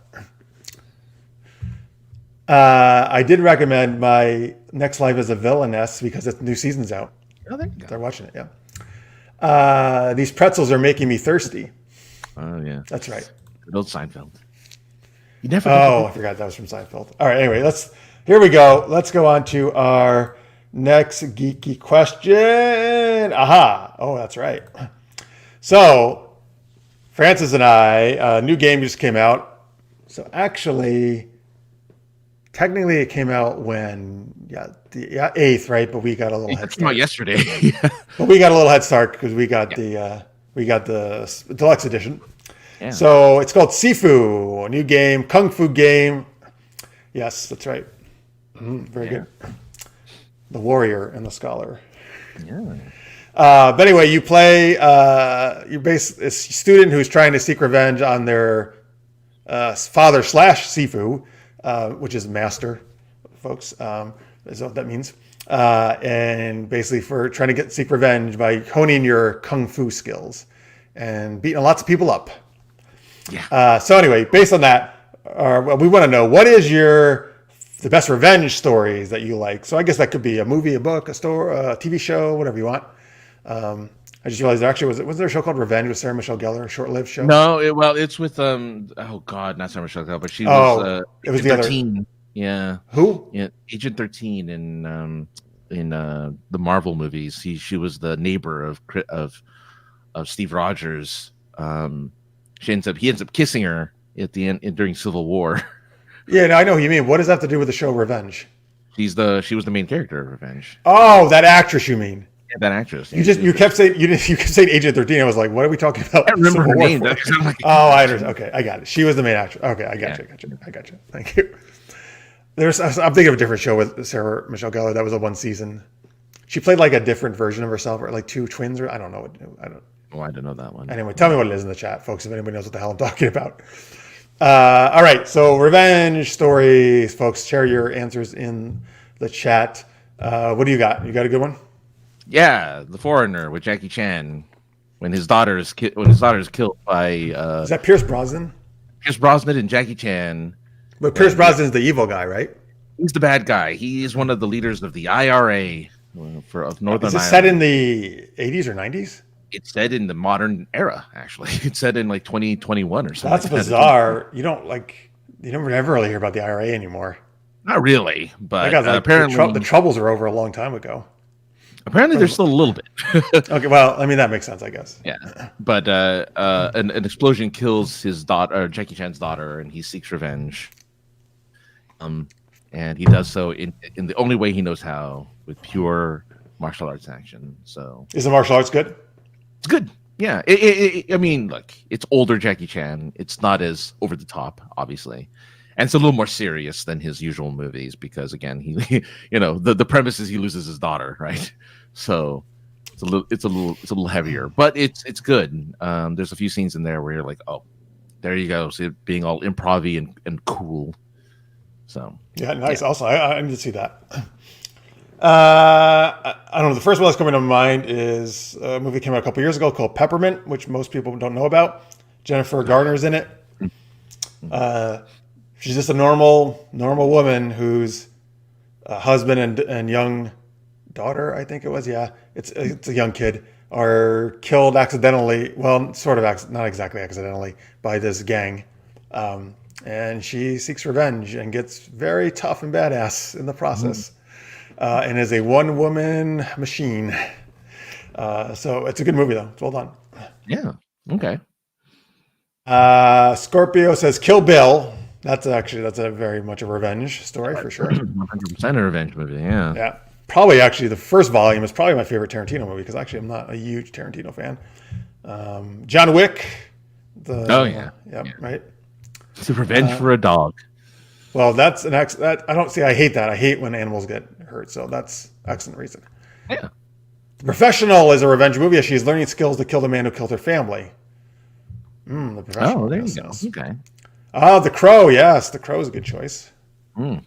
I did recommend my Next Life as a Villainess because the new season's out. Oh, there you go. They're watching it, yeah. These pretzels are making me thirsty. Oh, yeah. That's right. Good old Seinfeld. You never. Oh, I forgot that was from Seinfeld. All right, anyway, here we go. Let's go on to our next geeky question. Aha. Oh, that's right. So, Francis and I, a new game just came out. So actually, technically it came out when, the 8th, right? But we got a little head It came out start. yesterday. But we got a little head start because we got the deluxe edition. Yeah. So it's called Sifu, a new game, kung fu game. Yes, that's right. Very good. The warrior and the scholar. Yeah. But anyway, you play. You're basically a student who's trying to seek revenge on their father / Sifu, which is master, folks. Is what that means. And basically, for trying to seek revenge by honing your kung fu skills and beating lots of people up. Yeah. So anyway, based on that, we want to know what is the best revenge stories that you like. So I guess that could be a movie, a book, a TV show, whatever you want. I just realized there actually was there a show called Revenge with Sarah Michelle Gellar, a short-lived show? No, it's with oh God, not Sarah Michelle Gellar, but she was. It was the 13. Other. Yeah. Who? Yeah, Agent 13 in the Marvel movies. She was the neighbor of Steve Rogers. He ends up kissing her at the end during Civil War. Yeah, no, I know who you mean. What does that have to do with the show Revenge? She was the main character of Revenge. Oh, that actress you mean? Yeah, that actress. You kept saying Agent 13. I was like, what are we talking about? I remember her name. I understand. Okay, I got it. She was the main actress. Okay, I got you. Thank you. I'm thinking of a different show with Sarah Michelle Gellar. That was a one season. She played like a different version of herself, or like two twins, or I don't know. Oh, I don't know that one. Anyway, tell me what it is in the chat, folks, if anybody knows what the hell I'm talking about. All right, so revenge stories, folks. Share your answers in the chat. What do you got? You got a good one? Yeah, The Foreigner with Jackie Chan, when his daughter is killed by. Is that Pierce Brosnan? Pierce Brosnan and Jackie Chan. But Pierce Brosnan's the evil guy, right? He's the bad guy. He is one of the leaders of the IRA of Northern Ireland. Is it set in the 80s or 90s? It's set in the modern era, actually. It's set in like 2021 or something. That's bizarre. You never really hear about the IRA anymore. Not really, but apparently the troubles are over a long time ago. Apparently, there's still a little bit. Okay, well, I mean that makes sense, I guess. Yeah, but an explosion kills his daughter, Jackie Chan's daughter, and he seeks revenge. And he does so in the only way he knows how, with pure martial arts action. So, is the martial arts good? It's good. Yeah. I mean, look, it's older Jackie Chan. It's not as over the top, obviously. And it's a little more serious than his usual movies because, again, he, the premise is he loses his daughter, right? So it's a little heavier, but it's good. There's a few scenes in there where you're like, oh, there you go. See it being all improv-y and cool. So yeah, nice. Yeah. Also, I need to see that. I don't know. The first one that's coming to mind is a movie that came out a couple years ago called Peppermint, which most people don't know about. Jennifer Garner's in it. She's just a normal woman whose husband and young daughter, I think it was. Yeah, it's a young kid, are killed accidentally. Well, sort of, not exactly accidentally, by this gang. And she seeks revenge and gets very tough and badass in the process. And is a one-woman machine. So it's a good movie, though. It's well done. Yeah. Okay. Scorpio says Kill Bill. That's a very much a revenge story for sure. 100% a revenge movie. Yeah. Yeah. Probably actually the first volume is probably my favorite Tarantino movie because actually I'm not a huge Tarantino fan. John Wick. Oh yeah. Yeah. Right. It's a revenge for a dog. Well, that's that I don't see. I hate that. I hate when animals get hurt. So that's excellent reason. Yeah. The Professional is a revenge movie as she's learning skills to kill the man who killed her family. The Professional. Oh, there you yes, go. yes. Okay. The Crow. Yes, The Crow is a good choice. Mm.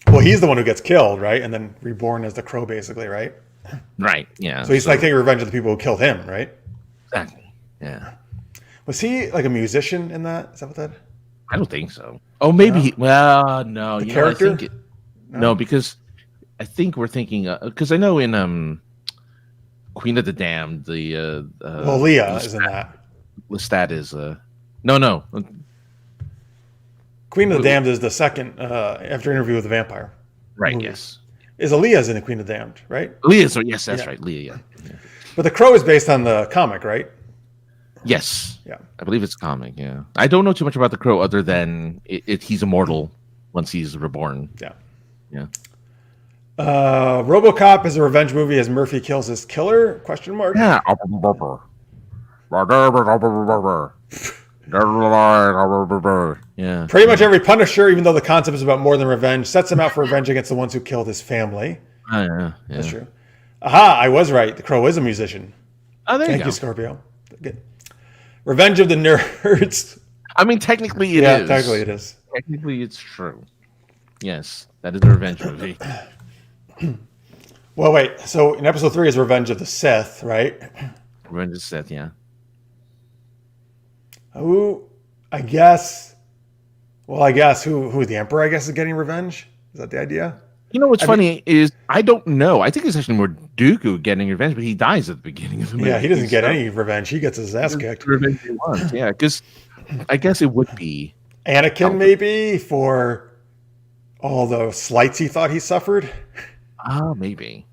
Well, he's the one who gets killed, right? And then reborn as the Crow, basically, right? Right. Yeah. So he's like taking revenge of the people who killed him, right? Exactly. Yeah. Was he like a musician in that? Is that what that? I don't think so. Oh, maybe. No? Well, no. The you character? Know, I think no, because I think we're thinking because I know in Queen of the Damned the Well, Leah is in that. Lestat is no. Queen of the Damned is the second after Interview with the Vampire. Right. movie. Yes. Is Aaliyah's in the Queen of the Damned, right? Leah. So yes, that's Yeah. right. Leah. Yeah. But The Crow is based on the comic, right? Yes. Yeah. I believe it's a comic. Yeah. I don't know too much about the Crow other than he's immortal once he's reborn. Yeah. Yeah. RoboCop is a revenge movie as Murphy kills his killer? Question mark. Yeah. Yeah. Pretty much every Punisher, even though the concept is about more than revenge, sets him out for revenge against the ones who killed his family. Yeah. That's true. Aha! I was right. The Crow is a musician. Oh, there Thank you you, go. Scorpio. Good. Revenge of the Nerds. I mean, technically it is. Yeah, technically it is. Technically, it's true. Yes, that is a revenge movie. Well, wait. So in episode 3 is Revenge of the Sith, right? Revenge of Sith, yeah. Who? I guess. Well, I guess who the Emperor? I guess is getting revenge. Is that the idea? You know what's funny is I don't know. I think it's actually more Dooku getting revenge, but he dies at the beginning of the movie. Yeah, he doesn't get any revenge. He gets his ass kicked. Revenge he wants. Yeah, because I guess it would be Anakin, maybe, for all the slights he thought he suffered. maybe.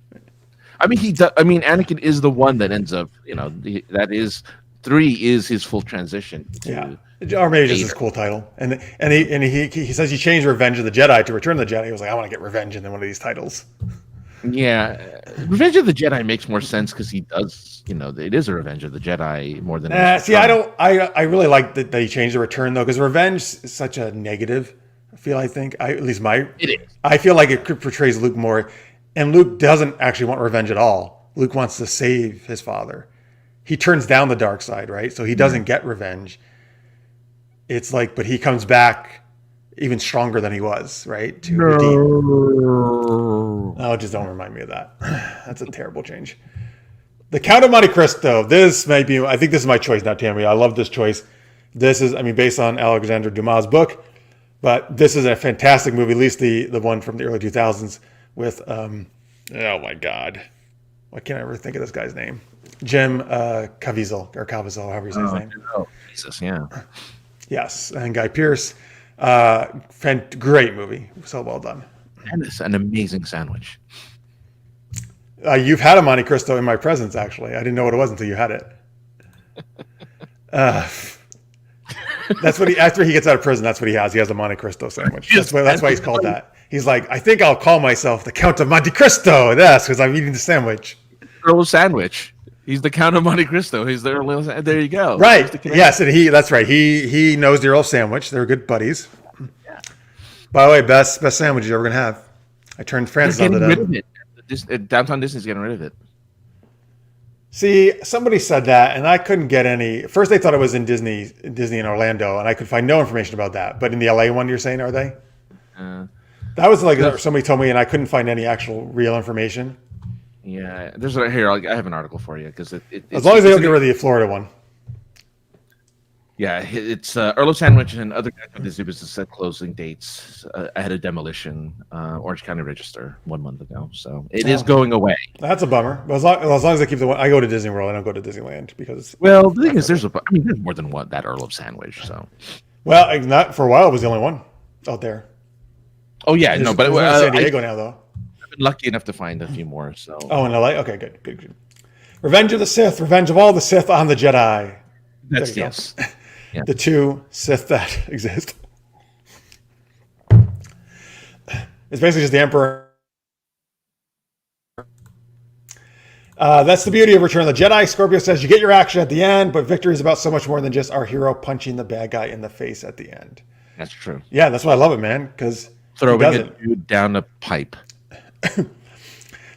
I mean, Anakin is the one that ends up. That is 3 is his full transition. Yeah, or maybe just his cool title. And he says he changed Revenge of the Jedi to Return of the Jedi. He was like, I want to get revenge in one of these titles. Yeah, Revenge of the Jedi makes more sense because he does. It is a Revenge of the Jedi more than. See, I really like that he changed the Return though, because revenge is such a negative. I think at least it is. I feel like it portrays Luke more, and Luke doesn't actually want revenge at all. Luke wants to save his father. He turns down the dark side, right? So he doesn't get revenge. It's like, but he comes back even stronger than he was, right? To redeem. Oh, just don't remind me of that. That's a terrible change. The Count of Monte Cristo. I think this is my choice, not Tammy. I love this choice. This is, based on Alexander Dumas' book, but this is a fantastic movie, at least the one from the early 2000s with, oh my God. Why can't I ever think of this guy's name? Jim Caviezel, however you say his name. Oh, Jesus, yeah. Yes, and Guy Pearce. Great movie. So well done. And it's an amazing sandwich. You've had a Monte Cristo in my presence, actually. I didn't know what it was until you had it. That's what after he gets out of prison, that's what he has. He has a Monte Cristo sandwich. That's why he's called that. He's like, I think I'll call myself the Count of Monte Cristo. Yes, because I'm eating the sandwich. Earl sandwich. He's the Count of Monte Cristo. He's the Earl. There you go. Right. Yes, and that's right. He knows the Earl sandwich. They're good buddies. Yeah. By the way, best sandwich you're ever gonna have. I turned Francis on to that. Downtown Disney's getting rid of it. See, somebody said that, and I couldn't get any. First, they thought it was in Disney in Orlando, and I could find no information about that. But in the LA one, you're saying, are they? That was like somebody told me, and I couldn't find any actual real information. Yeah, there's right here. I have an article for you because as long as they don't get rid of the Florida one. Yeah, it's Earl Sandwich and other guys from Disney business set closing dates ahead of demolition. Orange County Register 1 month ago, so it is going away. That's a bummer. But as long as they keep the one, I go to Disney World. I don't go to Disneyland because. Well, the thing is, there's more than one that Earl of Sandwich. So. Well, not for a while. It was the only one out there. Oh yeah, no, but it's in San Diego now though. I've been lucky enough to find a few more. So. Oh, in LA. Okay, good. Revenge of the Sith. Revenge of all the Sith on the Jedi. That's yes. Yeah. the two Sith that exist. It's basically just the Emperor. That's the beauty of Return of the Jedi. Scorpio says you get your action at the end, but victory is about so much more than just our hero punching the bad guy in the face at the end. That's true. Yeah, that's why I love it, man, because Throwing a dude down a pipe.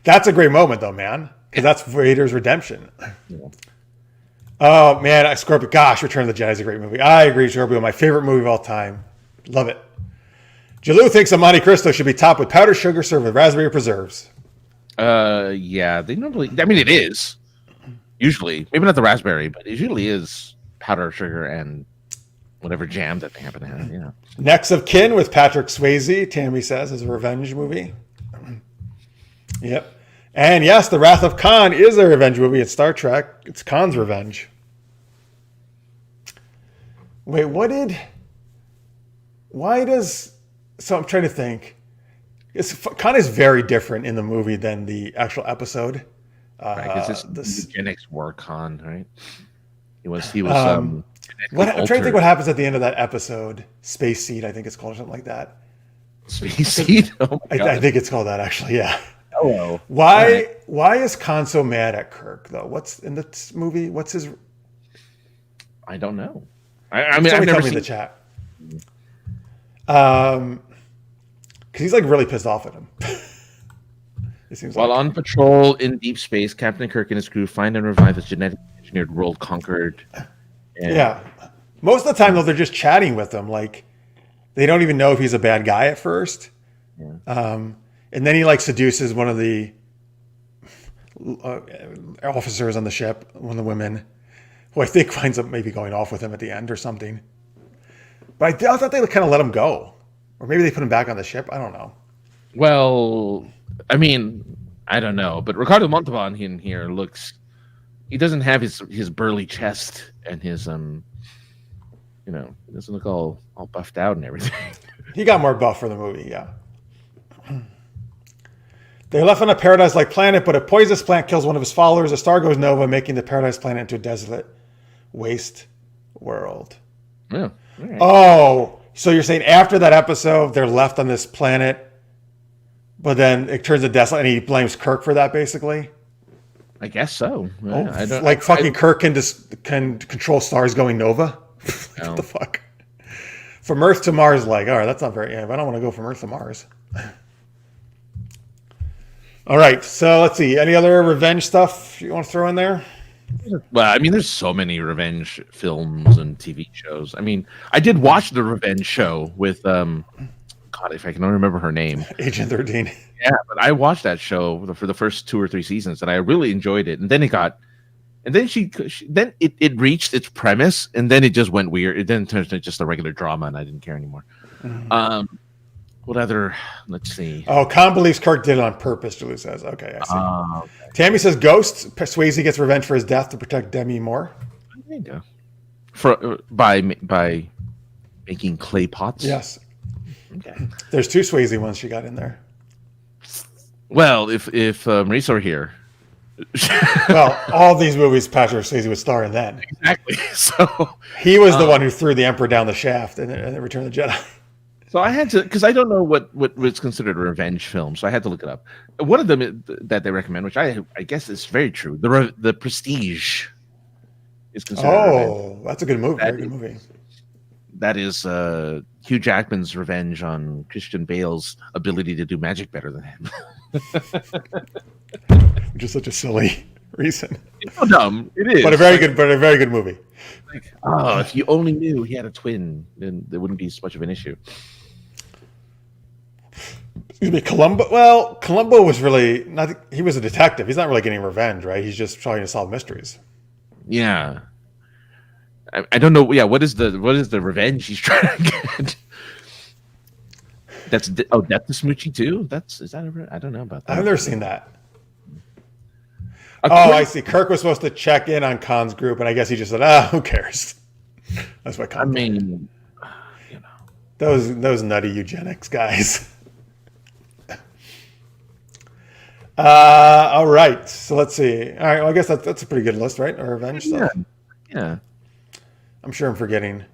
That's a great moment, though, man, because that's Vader's redemption. Yeah. Oh, man, Scorpio, gosh, Return of the Jedi is a great movie. I agree, Scorpio, my favorite movie of all time. Love it. Jalou thinks a Monte Cristo should be topped with powdered sugar served with raspberry preserves. Yeah, they normally, I mean, it is. Usually, maybe not the raspberry, but it usually is powdered sugar and whatever jam that they happen to have, yeah. Next of Kin with Patrick Swayze, Tammy says, is a revenge movie. Yep. And yes, The Wrath of Khan is a revenge movie in Star Trek. It's Khan's revenge. Wait, so I'm trying to think. Khan is very different in the movie than the actual episode. Right, because this eugenics war Khan, right? He was I'm trying to think what happens at the end of that episode. Space Seed, I think it's called, or something like that. Space Seed? Oh my God. I think it's called that, actually, yeah. Hello. Why is Khan so mad at Kirk, though? What's in this movie? What's his... I don't know. I mean, I've never tell me seen in the chat. Because he's like really pissed off at him. It seems While on patrol in deep space, Captain Kirk and his crew find and revive his genetically engineered world conquered. Yeah. Most of the time, though, they're just chatting with him. Like, they don't even know if he's a bad guy at first. Yeah. And then he like seduces one of the officers on the ship, one of the women, who I think winds up maybe going off with him at the end or something. But I thought they kind of let him go. Or maybe they put him back on the ship. I don't know. Well, I mean, I don't know. But Ricardo Montalban in here he doesn't have his burly chest and his, he doesn't look all buffed out and everything. He got more buff for the movie, yeah. They left on a paradise-like planet, but a poisonous plant kills one of his followers. A star goes nova, making the paradise planet into a desolate waste world. Yeah. Right. Oh, so you're saying after that episode, they're left on this planet, but then it turns to desolate, and he blames Kirk for that, basically? I guess so. Yeah, Kirk can control stars going nova? What the fuck? From Earth to Mars, like, all right, that's not very... Yeah, I don't want to go from Earth to Mars. All right, so let's see. Any other revenge stuff you want to throw in there? Well, I mean, there's so many revenge films and TV shows. I mean, I did watch the revenge show with, God, if I can remember her name. Agent 13. Yeah, but I watched that show for the first 2 or 3 seasons, and I really enjoyed it. And then it reached its premise, and then it just went weird. It then turned into just a regular drama, and I didn't care anymore. Mm-hmm. What other? Let's see. Oh, Khan believes Kirk did it on purpose, Julie says. Okay, I see. Okay. Tammy says Ghost. Swayze gets revenge for his death to protect Demi Moore. There you go. By making clay pots? Yes. Okay. There's 2 Swayze ones she got in there. Well, if Marisa were here. Well, all these movies Patrick Swayze would star in then. Exactly. So he was the one who threw the Emperor down the shaft in Return of the Jedi. So I had to, because I don't know what was considered a revenge film, so I had to look it up. One of them that they recommend, which I guess is very true, the Prestige is considered. Oh, that's a good movie. Very good movie. That is Hugh Jackman's revenge on Christian Bale's ability to do magic better than him. Which is such a silly reason. It's so dumb. It is, but a very good movie. Like, oh, if you only knew he had a twin, then there wouldn't be so much of an issue. Excuse me, Columbo. Well, Columbo was really not. He was a detective. He's not really getting revenge, right? He's just trying to solve mysteries. Yeah, I don't know. Yeah, what is the revenge he's trying to get? Death to Smoochie too. Is that ever? I don't know about that. I've never seen that. I see. Kirk was supposed to check in on Khan's group, and I guess he just said, who cares?" That's what Khan. I mean, those nutty eugenics guys. All right. So let's see. All right. Well, I guess that's a pretty good list, right? Or revenge stuff. Yeah. I'm sure I'm forgetting.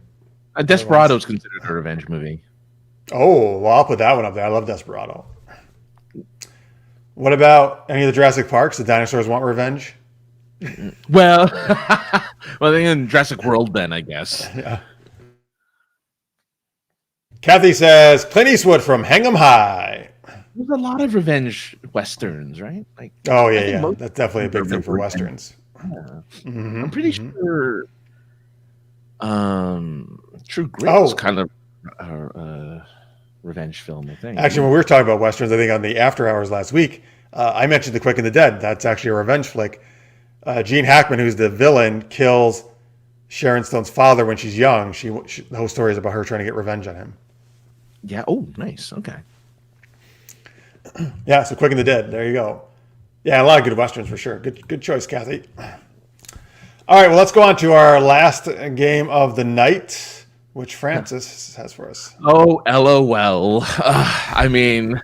Desperado is considered a revenge movie. Oh, well, I'll put that one up there. I love Desperado. What about any of the Jurassic Parks? The dinosaurs want revenge? Well, well, in Jurassic World, then I guess. Yeah. Kathy says Clint Eastwood from Hang 'em High. There's a lot of revenge westerns, right? Like, oh yeah. That's definitely a big thing for westerns. Yeah. Mm-hmm. I'm pretty sure. True Grit is kind of a revenge film, I think. Actually, when we were talking about westerns, I think on the After Hours last week, I mentioned The Quick and the Dead. That's actually a revenge flick. Gene Hackman, who's the villain, kills Sharon Stone's father when she's young. The whole story is about her trying to get revenge on him. Yeah. Oh, nice. Okay. Yeah. So Quick and the Dead. There you go. Yeah, a lot of good westerns for sure. Good choice, Kathy. All right. Well, let's go on to our last game of the night, which Francis has for us. Oh, LOL. I mean,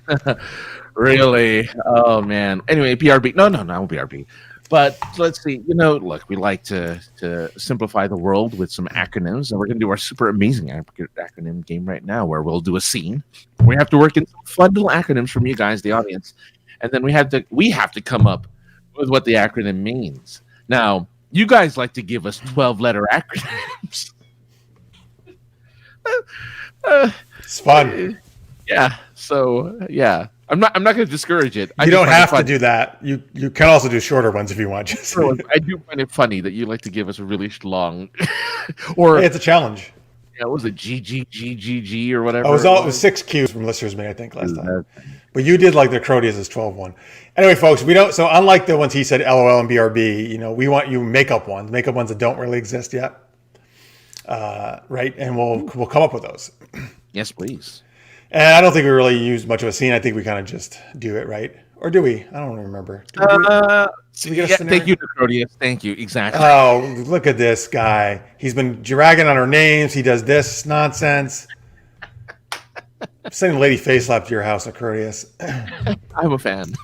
really. Oh man. Anyway, BRB. No, not BRB. But let's see. Look, we like to simplify the world with some acronyms, and we're going to do our super amazing acronym game right now, where we'll do a scene. We have to work in some fun little acronyms from you guys, the audience, and then we have to come up with what the acronym means. Now, you guys like to give us 12-letter acronyms. It's fun. Yeah. So yeah. I'm not going to discourage it. You don't have to do that. You can also do shorter ones if you want. I do find it funny that you like to give us a really long, or hey, it's a challenge. Yeah, what was it GGGGG or whatever? Oh, it was 6 Qs from listeners made, I think, last time. But you did like the Crodius' 12-1. Anyway, folks, we don't. So unlike the ones he said, LOL and BRB, we want you makeup ones that don't really exist yet, right? And we'll come up with those. Yes, please. And I don't think we really use much of a scene. I think we kind of just do it, right? Or do we? I don't remember. Thank you, Crodius. Thank you. Exactly. Oh, look at this guy. He's been dragging on our names. He does this nonsense. I'm sending Lady Facelap to your house, Crodius. I'm a fan.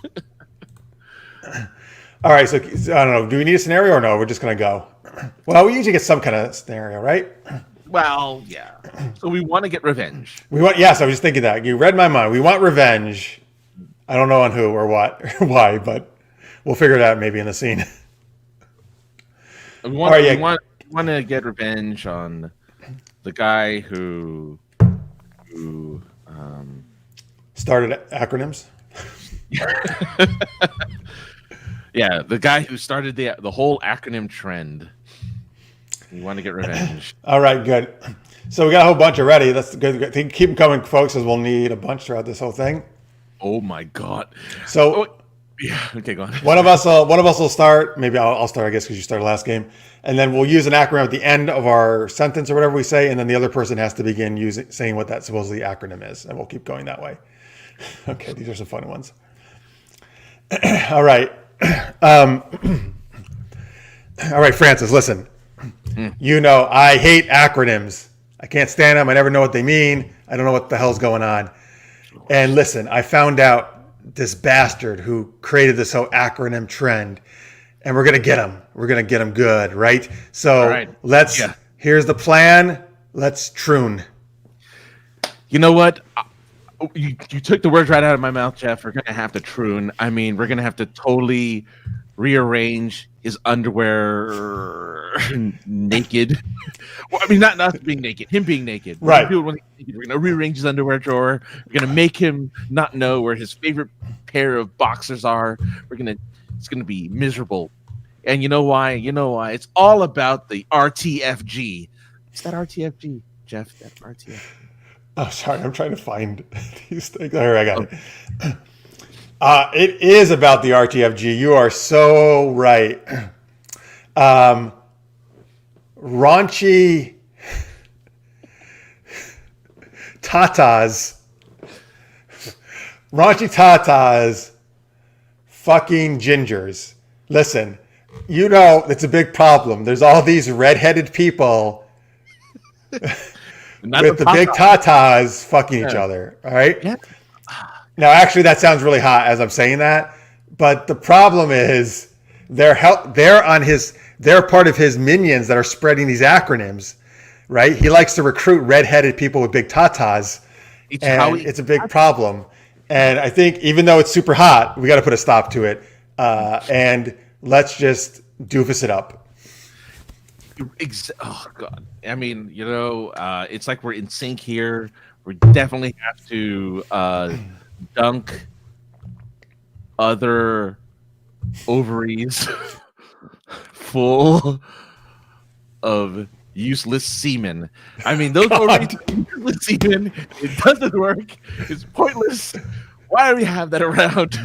All right. So, I don't know. Do we need a scenario or no? We're just going to go. Well, we usually get some kind of scenario, right? Well, yeah. So we want to get revenge. Yes, I was just thinking that. You read my mind. We want revenge. I don't know on who or what or why, but we'll figure it out maybe in the scene. We want to get revenge on the guy who started Acronyms. Yeah, the guy who started the whole acronym trend. We want to get revenge. All right, good. So we got a whole bunch already. That's good. Keep them coming, folks, as we'll need a bunch throughout this whole thing. Oh my God. So, yeah. Okay, go on. One of us will start. Maybe I'll start, I guess, because you started last game. And then we'll use an acronym at the end of our sentence or whatever we say, and then the other person has to begin saying what that supposedly acronym is, and we'll keep going that way. Okay, these are some fun ones. All right. All right, Francis, listen. I hate acronyms. I can't stand them. I never know what they mean. I don't know what the hell's going on. And listen, I found out this bastard who created this whole acronym trend, and we're going to get him. We're going to get him good, right? So here's the plan. Let's troon. You know what? You took the words right out of my mouth, Jeff. We're going to have to troon. I mean, we're going to have to totally rearrange his underwear naked. Well, I mean, not being naked, him being naked. Right. We're going to rearrange his underwear drawer. We're going to make him not know where his favorite pair of boxers are. It's going to be miserable. And you know why? It's all about the RTFG. It's that RTFG, Jeff, that RTFG. Oh, sorry. I'm trying to find these things. There, I got it. It is about the RTFG. You are so right. Raunchy tatas. Fucking gingers. Listen, it's a big problem. There's all these redheaded people with the big tatas fucking each other. All right. Yeah. Now, actually, that sounds really hot as I'm saying that, but the problem is they're part of his minions that are spreading these acronyms, right? He likes to recruit redheaded people with big tatas, and it's a big problem. And I think even though it's super hot, we got to put a stop to it, and let's just doofus it up. Oh God! I mean, it's like we're in sync here. We definitely have to dunk other ovaries full of useless semen. I mean, those ovaries useless semen. It doesn't work. It's pointless. Why do we have that around?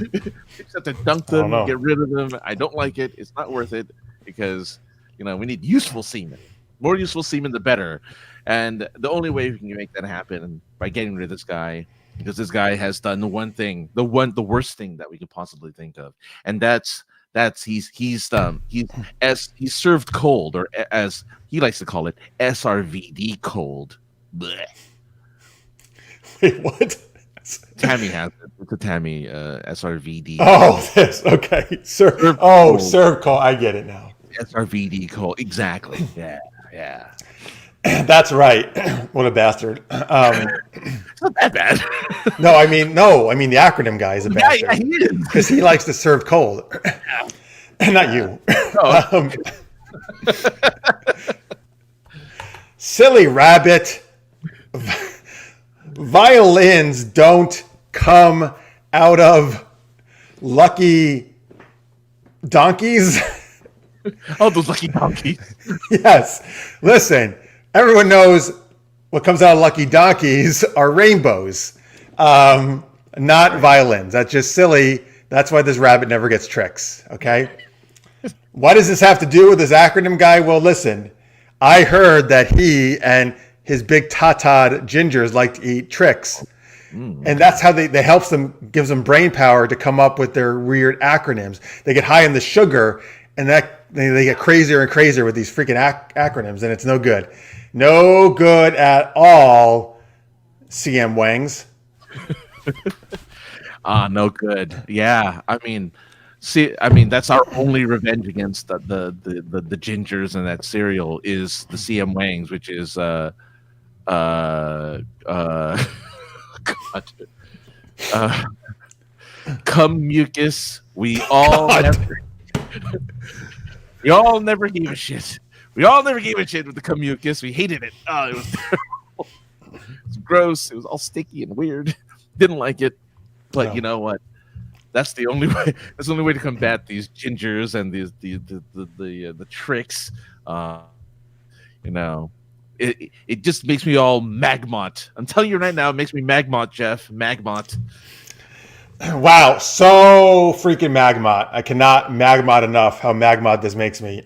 Except to dunk them, get rid of them. I don't like it. It's not worth it because we need useful semen. More useful semen, the better. And the only way we can make that happen by getting rid of this guy, because this guy has done the one thing, the worst thing that we could possibly think of, and that's he's served cold, or as he likes to call it, SRVD cold. Blech. Wait, what? Tammy has it. It's a Tammy SRVD. Oh, this okay. Serve cold. I get it now. SRVD cold. Exactly. Yeah. That's right. What a bastard. It's not that bad. No, I mean the acronym guy is a bastard. Yeah, he is. Because he likes to serve cold. Not you. Oh. Silly rabbit. Violins don't come out of lucky donkeys. Oh, those lucky donkeys. Yes. Listen, everyone knows what comes out of lucky donkeys are rainbows, not violins. That's just silly. That's why this rabbit never gets tricks, okay? What does this have to do with this acronym guy? Well, listen, I heard that he and his big tatad gingers like to eat tricks. And that's how they helps them, gives them brain power to come up with their weird acronyms. They get high in the sugar, and that they get crazier and crazier with these freaking acronyms, and it's no good. No good at all, CM Wangs. No good. Yeah, I mean, that's our only revenge against the gingers and that cereal is the CM Wangs, which is cum mucus. We all never gave a shit. We all never gave a shit with the cum mucus. We hated it. Oh, it was terrible. It was gross. It was all sticky and weird. Didn't like it. But you know what? That's the only way. That's the only way to combat these gingers and the tricks. It just makes me all Magmont. I'm telling you right now, it makes me Magmont, Jeff. Magmont. Wow, so freaking Magmont. I cannot Magmont enough how Magmont this makes me.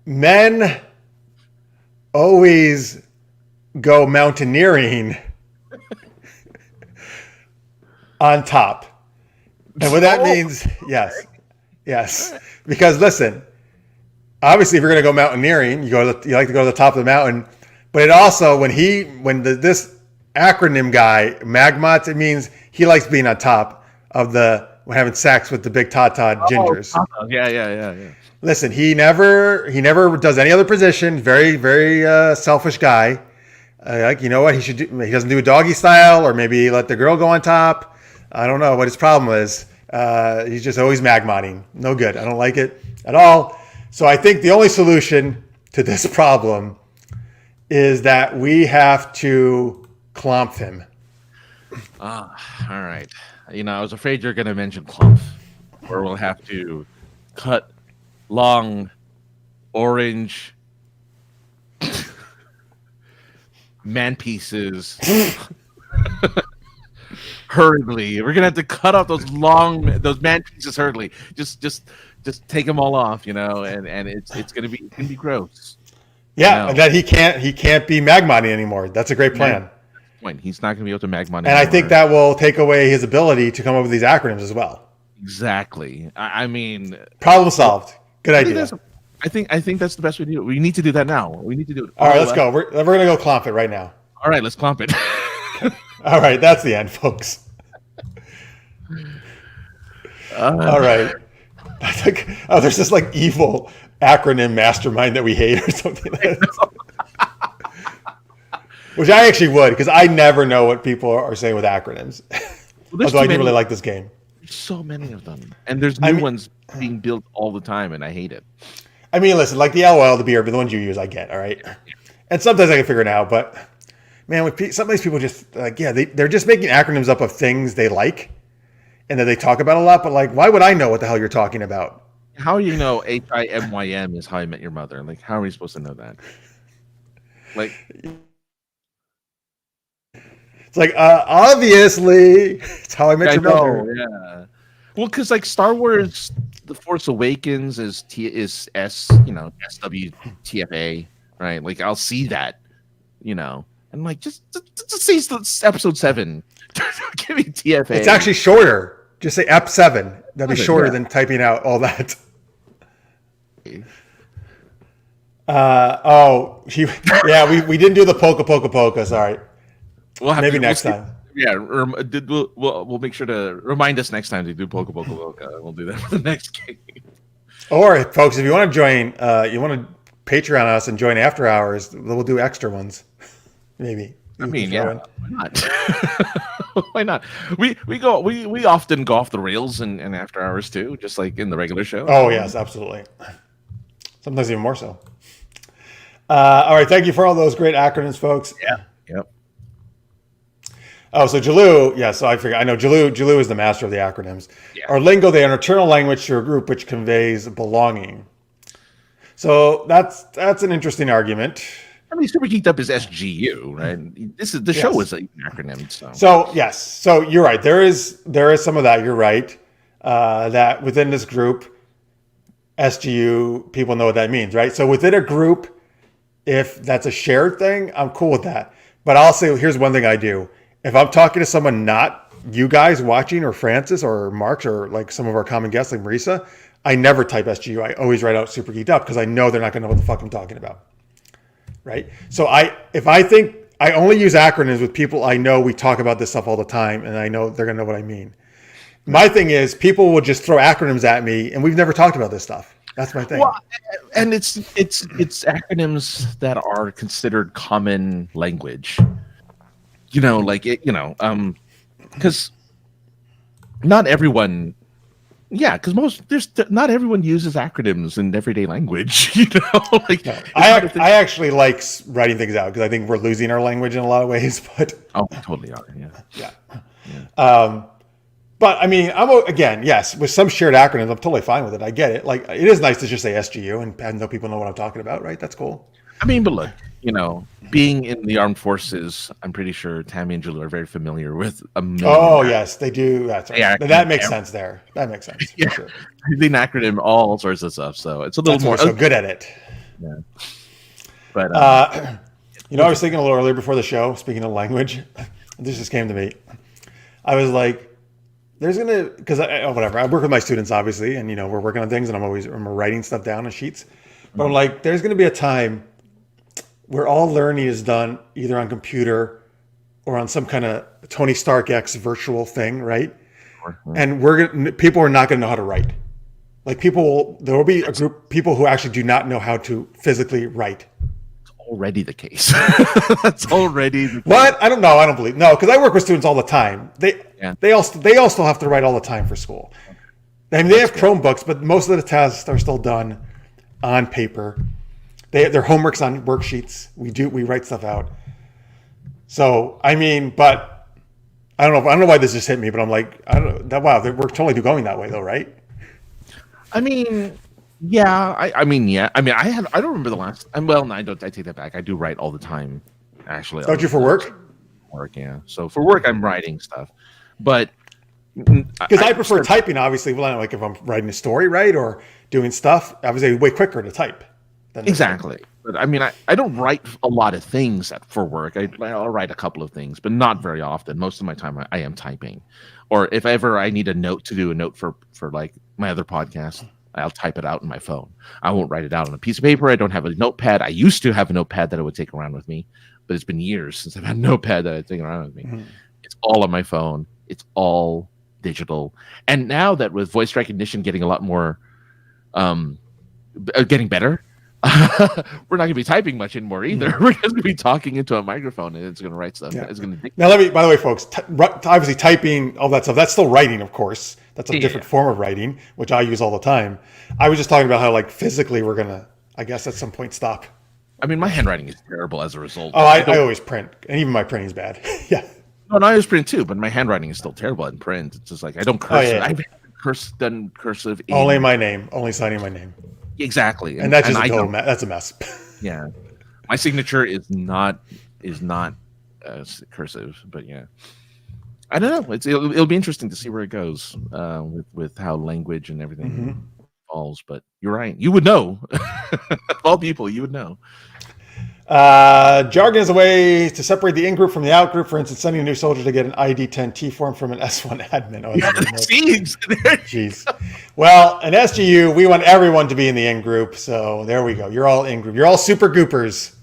Men always go mountaineering on top. And what that means, yes. Because listen, obviously if you're going to go mountaineering, you like to go to the top of the mountain. But it also, this acronym guy, Magmont, it means he likes being on top of when having sex with the big tatad gingers. Yeah. Listen, he never does any other position. Very, very selfish guy. You know what he he doesn't do a doggy style, or maybe let the girl go on top. I don't know what his problem is. He's just always Magmotting. No good. I don't like it at all. So I think the only solution to this problem is that we have to clump him. All right. I was afraid you're going to mention clump, where we'll have to cut long orange man pieces hurriedly. We're gonna have to cut off those man pieces hurriedly. Just take them all off, and it's gonna be gross. Yeah, and that he can't be Magmotting anymore. That's a great plan. He's not gonna be able to Magmot. And I think that will take away his ability to come up with these acronyms as well. Exactly. I mean, problem solved. Good idea. I think that's the best way to do it. We need to do that now. We need to do it. All right, let's go. We're gonna go clomp it right now. All right, let's clomp it. All right, that's the end, folks. All right. It's like, oh, there's this like evil acronym mastermind that we hate or something. Which I actually would, because I never know what people are saying with acronyms. Well, Although I do really like this game. There's so many of them, and there's new ones being built all the time, and I hate it. I mean, listen, like the LOL, the BRB, the ones you use, I get, all right? And sometimes I can figure it out, but man, some of these people just, like, yeah, they're just making acronyms up of things they like and that they talk about a lot, but like, why would I know what the hell you're talking about? How do you know HIMYM is How I Met Your Mother? Like, how are we supposed to know that? Like, it's like, obviously, it's How I Met Your Mother. Yeah. Well, because like Star Wars, The Force Awakens is SWTFA, right? Like I'll see that, and like just see episode 7. Give me TFA. It's actually shorter. Just say EP7. That'd be shorter than typing out all that. We didn't do the polka. Sorry. Maybe next time. Yeah, we'll make sure to remind us next time to do polka. We'll do that for the next game. Or folks, if you want to join, you want to Patreon us and join After Hours, we'll do extra ones. Maybe. I mean, yeah, why not? Why not? We often go off the rails in After Hours too, just like in the regular show. Oh yes, absolutely. Sometimes even more so. All right, thank you for all those great acronyms, folks. Yeah. Yep. Oh, so Jaloo, yeah, so I know Jaloo is the master of the acronyms. Yeah. Or lingo, they are an internal language to a group which conveys belonging. So that's an interesting argument. I mean, Super Geeked Up is SGU, right? The show is an acronym. So yes, so you're right. There is some of that. You're right. That within this group, SGU, people know what that means, right? So within a group, if that's a shared thing, I'm cool with that. But I'll say, here's one thing I do. If I'm talking to someone not you guys watching, or Francis or Marks, or like some of our common guests like Marisa, I never type SGU. I always write out Super Geeked Up because I know they're not going to know what the fuck I'm talking about. Right? So if I think I only use acronyms with people I know we talk about this stuff all the time and I know they're going to know what I mean. My thing is people will just throw acronyms at me and we've never talked about this stuff. That's my thing. Well, and it's acronyms that are considered common language. Because not everyone, not everyone uses acronyms in everyday language. I actually like writing things out because I think we're losing our language in a lot of ways. But we totally are. Yeah. But I mean, yes, with some shared acronyms, I'm totally fine with it. I get it. Like, it is nice to just say SGU and know people know what I'm talking about, right? That's cool. I mean, but look, being in the armed forces, I'm pretty sure Tammy and Julie are very familiar with a million. Oh, yes, they do. That's right. That makes sense there. That makes sense. Yeah. For sure. They acronym all sorts of stuff, so it's a little more. So good at it. Yeah. But I was thinking a little earlier before the show. Speaking of language, this just came to me. I was like, because whatever. I work with my students, obviously, and we're working on things, and I'm writing stuff down on sheets. But I'm like, there's gonna be a time where all learning is done either on computer or on some kind of Tony Stark X virtual thing, right? Mm-hmm. And people are not going to know how to write. Like there will be a group of people who actually do not know how to physically write. It's already the case. That's already the case. What? I don't know. I don't believe. No, because I work with students all the time. They all still have to write all the time for school. I mean, they have Chromebooks, but most of the tasks are still done on paper. Their homework's on worksheets. We write stuff out. So I mean, but I don't know why this just hit me, but I'm like, I don't know. Wow, we're totally going that way though, right? I mean, yeah. I mean, I don't remember the last. No, I don't. I take that back. I do write all the time. Actually, don't you for work? Work, yeah. So for work, I'm writing stuff, but because I prefer typing. Obviously, like if I'm writing a story, right, or doing stuff, obviously way quicker to type. Exactly. But I mean, I don't write a lot of things for work. I'll write a couple of things, but not very often. Most of my time I am typing. Or if ever I need a note to do a note for like my other podcast, I'll type it out in my phone. I won't write it out on a piece of paper. I don't have a notepad. I used to have a notepad that I would take around with me, but it's been years since I've had a notepad that I take around with me. Mm-hmm. It's all on my phone. It's all digital. And now that with voice recognition getting a lot more getting better. We're not going to be typing much anymore either. We're just going to be talking into a microphone, and it's going to write stuff. Yeah. It's going to Now, by the way, folks, obviously typing, all that stuff, that's still writing, of course. That's a different form of writing, which I use all the time. I was just talking about how, like, physically we're going to, I guess, at some point stop. I mean, my handwriting is terrible as a result. Oh, I always print, and even my printing is bad. Yeah. No, I always print too, but my handwriting is still terrible in print. It's just like I don't cursive. I've done cursive. Only my name. Only signing my name. Exactly, and that's just a total mess. That's a mess. Yeah, my signature is not cursive, but yeah, I don't know. It'll be interesting to see where it goes with how language and everything falls. But you're right. You would know. Of all people, you would know. Jargon is a way to separate the in-group from the out-group. For instance, sending a new soldier to get an ID-10T form from an S1 admin. Oh, jeez. Well, in SGU, we want everyone to be in the in-group. So there we go. You're all in-group. You're all super goopers,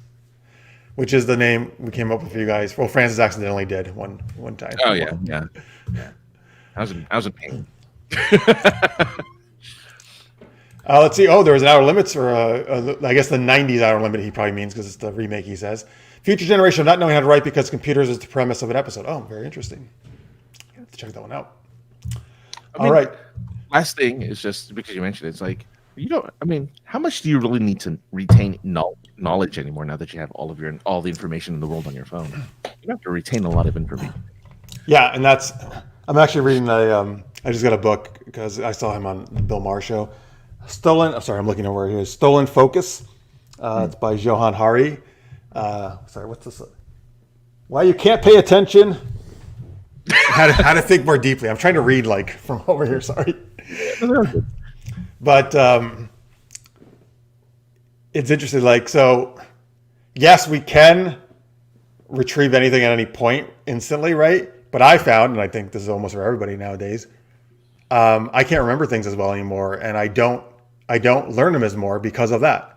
which is the name we came up with for you guys. Well, Francis accidentally did one time. Oh, yeah. I was in pain. Let's see. Oh, there was an outer limits, or I guess the 90s outer limit he probably means because it's the remake, he says. Future generation of not knowing how to write because computers is the premise of an episode. Oh, very interesting. I have to check that one out. All right. Last thing is just because you mentioned it, it's like, how much do you really need to retain knowledge anymore now that you have all the information in the world on your phone? You have to retain a lot of information. Yeah, and I'm actually reading I just got a book because I saw him on the Bill Maher show. I'm looking over here. Stolen Focus. It's by Johan Hari. What's this? Why you can't pay attention? how to think more deeply. I'm trying to read from over here. Sorry, but it's interesting. So, yes, we can retrieve anything at any point instantly, right? But I found, and I think this is almost for everybody nowadays, I can't remember things as well anymore, and I don't learn them as more because of that.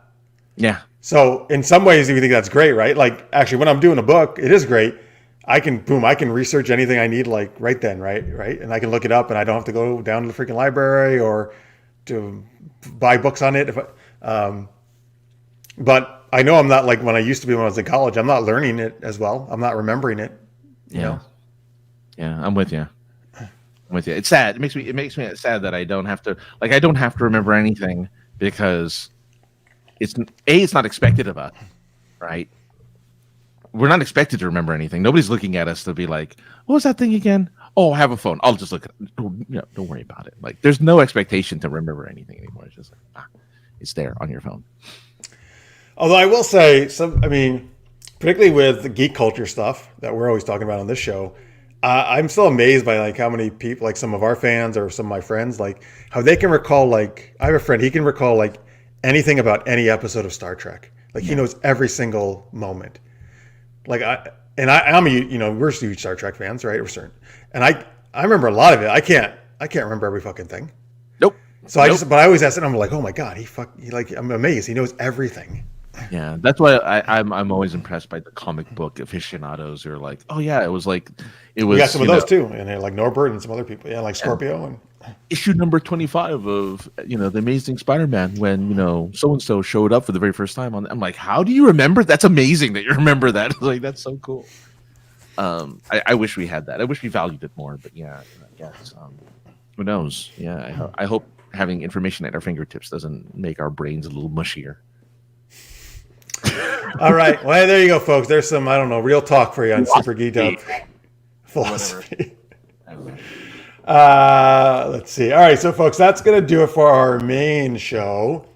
Yeah. So in some ways, you think that's great, right? Actually, when I'm doing a book, it is great. I can research anything I need right then, right? And I can look it up, and I don't have to go down to the freaking library or to buy books on it. But I know I'm not like when I used to be when I was in college. I'm not learning it as well. I'm not remembering it. You know? Yeah, I'm with you. It's sad. It makes me sad that I don't have to remember anything because it's not expected of us, right? We're not expected to remember anything. Nobody's looking at us to be like, what was that thing again? Oh, I have a phone. I'll just look at it. Don't worry about it. There's no expectation to remember anything anymore. It's just it's there on your phone. Although I will say particularly with the geek culture stuff that we're always talking about on this show, I'm still amazed by how many people, some of our fans or some of my friends, how they can recall. I have a friend, he can recall anything about any episode of Star Trek. He knows every single moment. I'm we're huge Star Trek fans, right? We're certain, and I remember a lot of it. I can't remember every fucking thing. Nope. So but I always ask it. I'm like, oh my god, I'm amazed. He knows everything. Yeah, that's why I'm always impressed by the comic book aficionados who are like, oh yeah, it was. We got some of those too, and like Norbert and some other people, Scorpio and issue number 25 of the Amazing Spider-Man when so and so showed up for the very first time. I'm like, how do you remember? That's amazing that you remember that. That's so cool. I wish we had that. I wish we valued it more, but yeah, I guess who knows? Yeah, I hope having information at our fingertips doesn't make our brains a little mushier. All right. Well, there you go, folks. There's some, real talk for you on Super Geeked Up philosophy. Let's see. All right. So, folks, that's going to do it for our main show.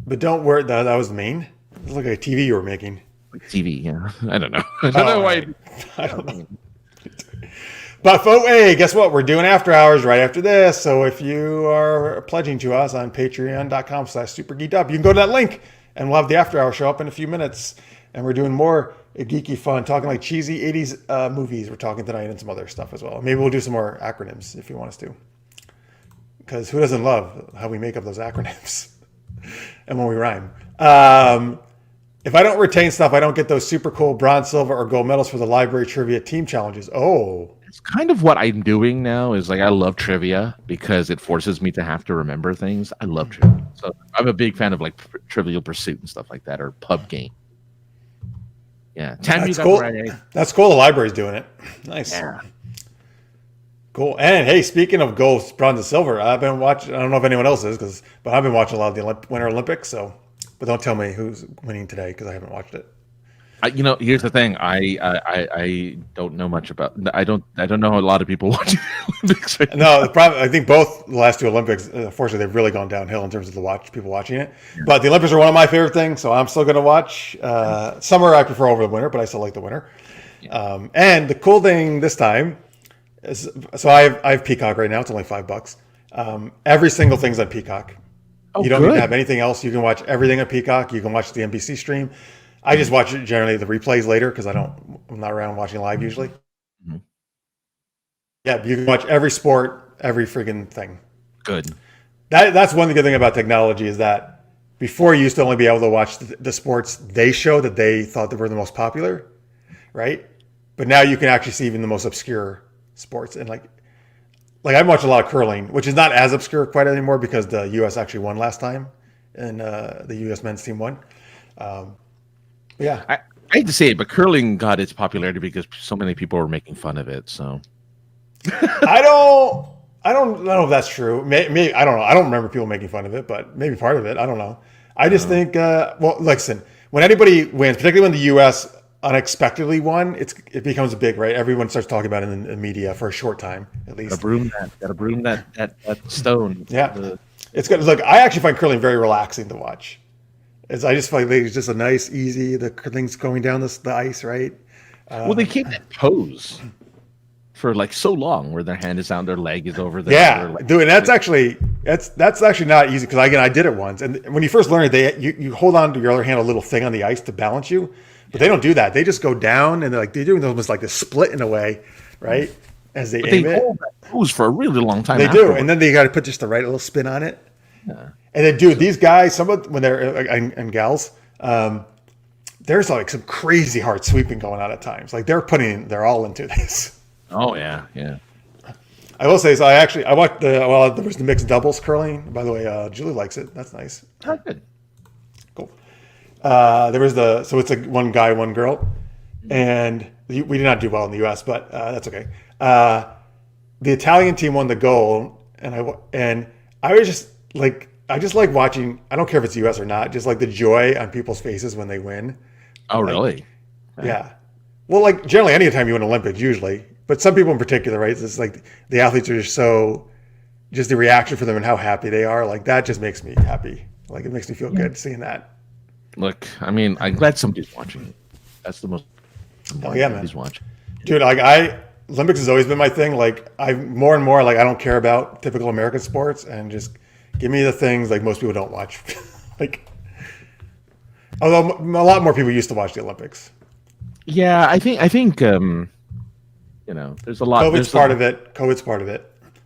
But don't worry. That was Maine. It's like a TV you were making. TV, yeah. I don't know. I don't know why. I don't know. But, folks, hey, guess what? We're doing after hours right after this. So if you are pledging to us on patreon.com/supergeekedup, you can go to that link and we'll have the after hour show up in a few minutes. And we're doing more geeky fun, talking cheesy 80s movies. We're talking tonight and some other stuff as well. Maybe we'll do some more acronyms if you want us to. Because who doesn't love how we make up those acronyms and when we rhyme? If I don't retain stuff, I don't get those super cool bronze, silver, or gold medals for the library trivia team challenges. Oh, It's kind of what I'm doing now. Is like I love trivia because it forces me to have to remember things. I love trivia, so I'm a big fan of like Trivial Pursuit and stuff like that, or pub game. Yeah, Tam, you That's got cool. the right idea. That's cool. The library's doing it. Nice. Yeah. Cool. And hey, speaking of gold, bronze, and silver, I've been watching. I don't know if anyone else is, but I've been watching a lot of the Winter Olympics. So, but don't tell me who's winning today because I haven't watched it. Here's the thing. I don't know much about. I don't know a lot of people watching the Olympics. Right No, the problem. I think both the last two Olympics, unfortunately, they've really gone downhill in terms of people watching it. Yeah. But the Olympics are one of my favorite things, so I'm still going to watch. Summer I prefer over the winter, but I still like the winter. Yeah. And the cool thing this time is, so I have Peacock right now. It's only $5. Every single thing's on Peacock. Oh, you don't need to have anything else. You can watch everything on Peacock. You can watch the NBC stream. I just watch it generally the replays later because I'm not around watching live usually. Mm-hmm. Yeah, you can watch every sport, every friggin' thing. Good. That's one good thing about technology is that before you used to only be able to watch the sports they show that they thought that were the most popular, right? But now you can actually see even the most obscure sports. And like I've watched a lot of curling, which is not as obscure quite anymore because the U.S. actually won last time and the U.S. men's team won. Yeah, I hate to say it, but curling got its popularity because so many people were making fun of it. So I don't know if that's true. Maybe I don't know. I don't remember people making fun of it, but maybe part of it. I don't know. I just think, well, listen, when anybody wins, particularly when the U.S. unexpectedly won, it becomes big, right? Everyone starts talking about it in the media for a short time, at least. Gotta broom that stone. Yeah, it's good. Look, I actually find curling very relaxing to watch. I just feel like it's just a nice, easy. The things going down the ice, right? Well, they keep that pose for like so long, where their hand is down, their leg is over there. Yeah, dude, and that's actually not easy because I did it once, and when you first learn it, you hold on to your other hand a little thing on the ice to balance you, but they don't do that. They just go down and they're doing almost like this split in a way, right? As they aim it. Hold that pose for a really long time. They do, and then they got to put just the right little spin on it. Yeah. And then, dude, these guys, when they're and gals, there's like some crazy hard sweeping going on at times. Like they're all into this. Oh yeah. I will say, so I watched there was the mixed doubles curling. By the way, Julie likes it. That's nice. Oh, good. Cool. There was so it's like one guy, one girl, and we did not do well in the U.S., but that's okay. The Italian team won the gold, and I was just like. I just like watching. I don't care if it's U.S. or not. Just like the joy on people's faces when they win. Oh, really? Yeah. Well, like generally, anytime you win Olympics, usually, but some people in particular, right? It's like the athletes are just the reaction for them and how happy they are. Like that just makes me happy. Like it makes me feel good seeing that. Look, I mean, I'm glad somebody's watching. That's the most. Oh yeah, man. He's watching. Dude, like Olympics has always been my thing. Like more and more, like I don't care about typical American sports and just. Give me the things like most people don't watch. Although a lot more people used to watch the Olympics. Yeah, I think there's a lot. COVID's part of it.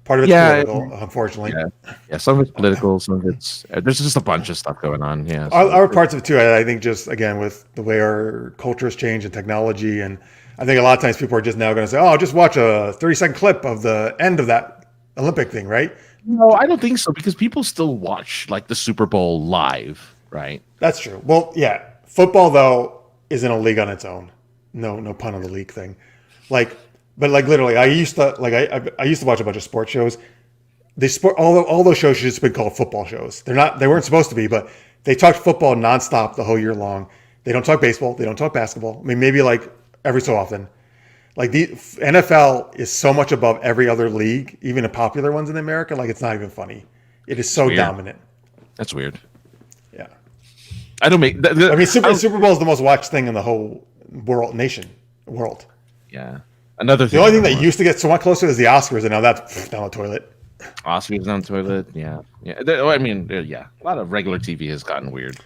Part of it's political, unfortunately. Yeah, some of it's political, some of it's there's just a bunch of stuff going on. Yeah, so our parts of it too. I think just again with the way our culture has changed and technology, and I think a lot of times people are just now going to say, "Oh, just watch a 30-second clip of the end of that Olympic thing," right? No, I don't think so because people still watch like the Super Bowl live, right? That's true. Well, yeah, football though is in a league on its own. No pun on the league thing. But literally, I used to watch a bunch of sports shows. All those shows should just been called football shows. They weren't supposed to be, but they talked football nonstop the whole year long. They don't talk baseball. They don't talk basketball. I mean, maybe like every so often. Like the NFL is so much above every other league, even the popular ones in America. Like it's not even funny. It is so dominant. That's weird. Yeah. I don't make. I mean, Super Bowl is the most watched thing in the whole world. Yeah. Another thing. The only thing that used to get somewhat closer is the Oscars, and now that's down the toilet. Oscars down the toilet. Yeah. I mean, yeah. A lot of regular TV has gotten weird.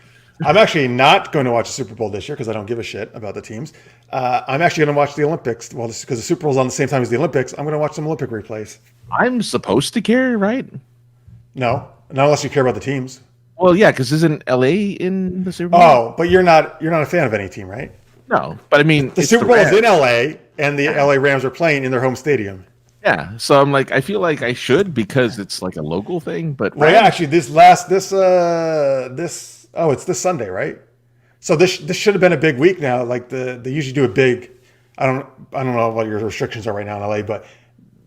I'm actually not going to watch the Super Bowl this year because I don't give a shit about the teams. I'm actually going to watch the Olympics. Well, because the Super Bowl's on the same time as the Olympics, I'm going to watch some Olympic replays. I'm supposed to care, right? No, not unless you care about the teams. Well, yeah, because isn't LA in the Super Bowl? Oh, but you're not a fan of any team, right? No, but I mean, the Super Bowl is in LA. and the LA Rams are playing in their home stadium. Yeah, so I'm like, I feel like I should because it's like a local thing. But Well, yeah, actually, it's this Sunday, right? So this should have been a big week now. Like they usually do a big. I don't know what your restrictions are right now in LA, but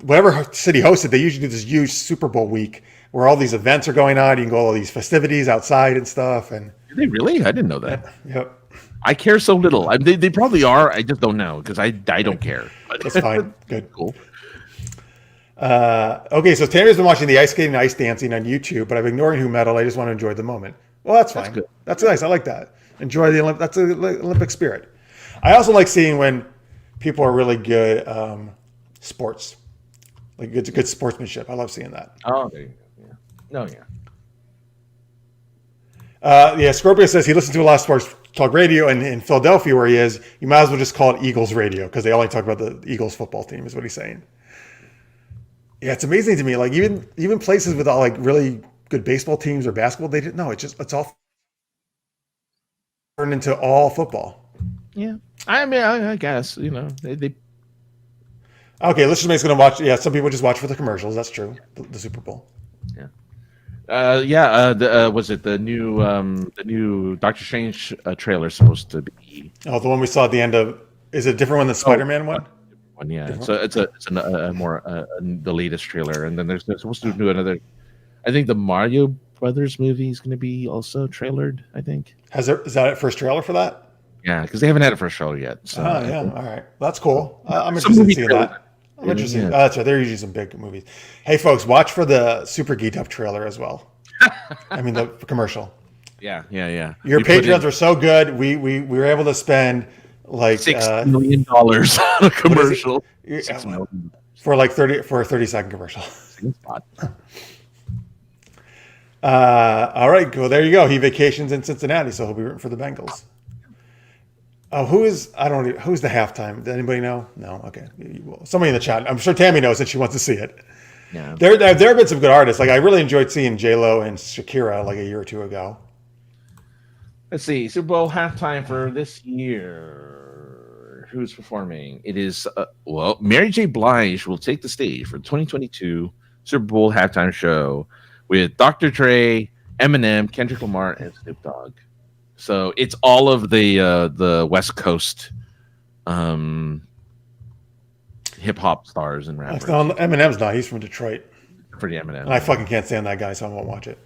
whatever city hosts it, they usually do this huge Super Bowl week where all these events are going on. You can go to all these festivities outside and stuff. And do they really? I didn't know that. Yep. I care so little. They probably are. I just don't know because I don't care. That's fine. Good. Cool. Okay, so Tammy's been watching the ice skating and ice dancing on YouTube, but I'm ignoring Who Metal. I just want to enjoy the moment. Well, that's fine. Good. That's nice. I like that. Enjoy the Olympic. That's the Olympic spirit. I also like seeing when people are really good sports, like good sportsmanship. I love seeing that. Oh, there you go. Yeah. No, yeah. Scorpio says he listens to a lot of sports talk radio, and in Philadelphia where he is, you might as well just call it Eagles radio because they only talk about the Eagles football team, is what he's saying. Yeah, it's amazing to me. Like even places with all like really good baseball teams or basketball, they didn't know. It's all turned into all football. Yeah. I mean, I guess they Okay, let's just make going to watch. Yeah, some people just watch for the commercials. That's true. The Super Bowl. Yeah. Was it the new Doctor Strange trailer supposed to be? Oh, the one we saw at the end of. Is it a different one than Spider-Man one? One, yeah. Different? So it's a more the latest trailer, and then they're supposed to do another. I think the Mario Brothers movie is going to be also trailered. I think. Is that it first trailer for that? Yeah, because they haven't had it for a show yet. So yeah, all right, that's cool. I'm interested in seeing that. I'm interested. Yeah. That's right. They're usually some big movies. Hey, folks, watch for the Super Geeked Up trailer as well. I mean, the commercial. Yeah. Your Patreons are so good. We were able to spend like $6 million on a commercial. $6 million for like 30-second commercial. All right, cool. There you go. He vacations in Cincinnati, so he'll be rooting for the Bengals. Oh, who's the halftime? Does anybody know? No. Okay. Somebody in the chat. I'm sure Tammy knows that she wants to see it. Yeah. There have been some good artists. Like I really enjoyed seeing J-Lo and Shakira like a year or two ago. Let's see. Super Bowl halftime for this year. Who's performing? It is Mary J. Blige will take the stage for the 2022 Super Bowl halftime show with Dr. Dre, Eminem, Kendrick Lamar, and Snoop Dogg. So it's all of the West Coast hip hop stars and rappers. Eminem's not. He's from Detroit. Pretty Eminem. And I fucking can't stand that guy, so I won't watch it.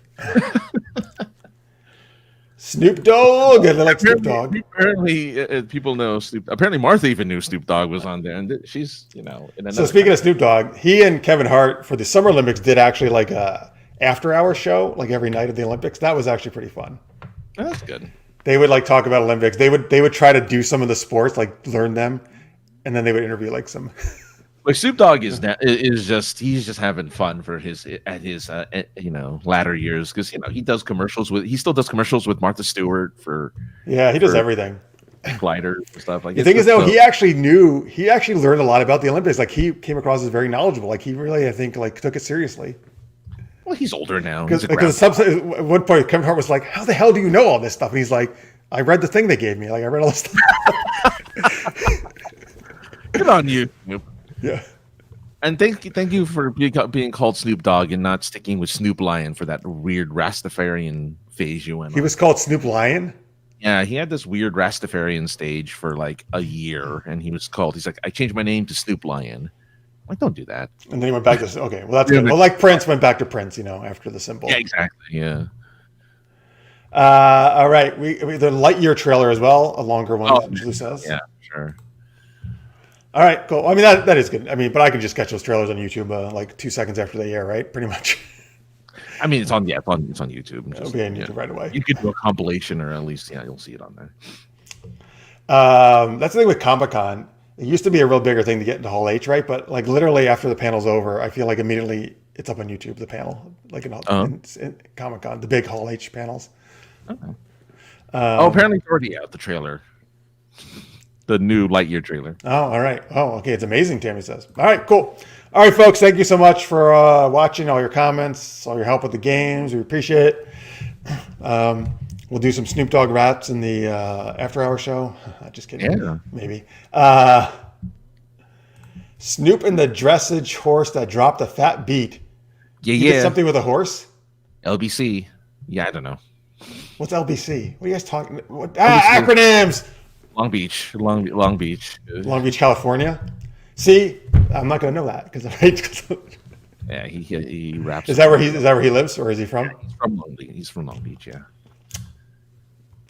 Snoop Dogg. I like Snoop Dogg. Apparently, people know Snoop. Apparently, Martha even knew Snoop Dogg was on there, and she's in another. So speaking of Snoop Dogg, he and Kevin Hart for the Summer Olympics did actually like a after-hour show, like every night of the Olympics. That was actually pretty fun. Oh, that's good. They would like talk about Olympics. They would try to do some of the sports, like learn them, and then they would interview like some. Like Snoop Dogg is he's just having fun for his latter years because he still does commercials with Martha Stewart for. Yeah, he does everything. Gliders and stuff like that. The thing is, though, he actually learned a lot about the Olympics. Like he came across as very knowledgeable. Like he really, I think, like took it seriously. Well, he's older now. Because at one point, Kevin Hart was like, "How the hell do you know all this stuff?" And he's like, "I read the thing they gave me. Like I read all this stuff." Good on you. Yeah. And thank you for being called Snoop Dogg and not sticking with Snoop Lion for that weird Rastafarian phase you went on. He was called Snoop Lion? Yeah, he had this weird Rastafarian stage for like a year, and he's like, I changed my name to Snoop Lion. I'm like, don't do that. And then he went back to, okay, well, that's good. Well, like Prince went back to Prince, after the symbol. Yeah, exactly, yeah. All right, we the Lightyear trailer as well, a longer one, Blue says. Yeah, sure. All right, cool. I mean, that is good. I mean, but I can just catch those trailers on YouTube like 2 seconds after they air, right? Pretty much. I mean, it's on YouTube. It'll be on YouTube right away. You could do a compilation, or at least, you'll see it on there. That's the thing with Comic-Con. It used to be a real bigger thing to get into Hall H, right? But like literally after the panel's over, I feel like immediately it's up on YouTube, the panel, like in Comic-Con, the big Hall H panels. Okay. Apparently it's already out, the trailer. The new Lightyear trailer. Oh, all right. Oh, okay. It's amazing, Tammy says. All right, cool. All right, folks. Thank you so much for watching, all your comments, all your help with the games. We appreciate it. We'll do some Snoop Dogg raps in the after-hour show. Just kidding. Yeah. Maybe. Snoop and the dressage horse that dropped a fat beat. Yeah, He yeah. did something with a horse? LBC. Yeah, I don't know. What's LBC? What are you guys talking? What? Acronyms. Long Beach. Long Beach. Long Beach, California. See, I'm not gonna know that because Yeah, he raps. Is that where he lives, or is he from? He's from Long Beach. He's from Long Beach. Yeah.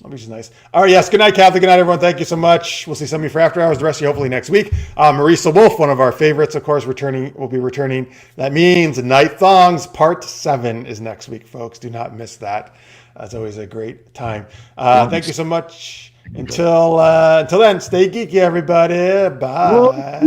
Long Beach is nice. All right, yes. Good night, Kathy. Good night, everyone. Thank you so much. We'll see some of you for after hours. The rest of you hopefully next week. Marisa Wolf, one of our favorites, of course, will be returning. That means Night Thongs Part 7 is next week, folks. Do not miss that. It's always a great time. Thank you so much. Until then, stay geeky, everybody. Bye.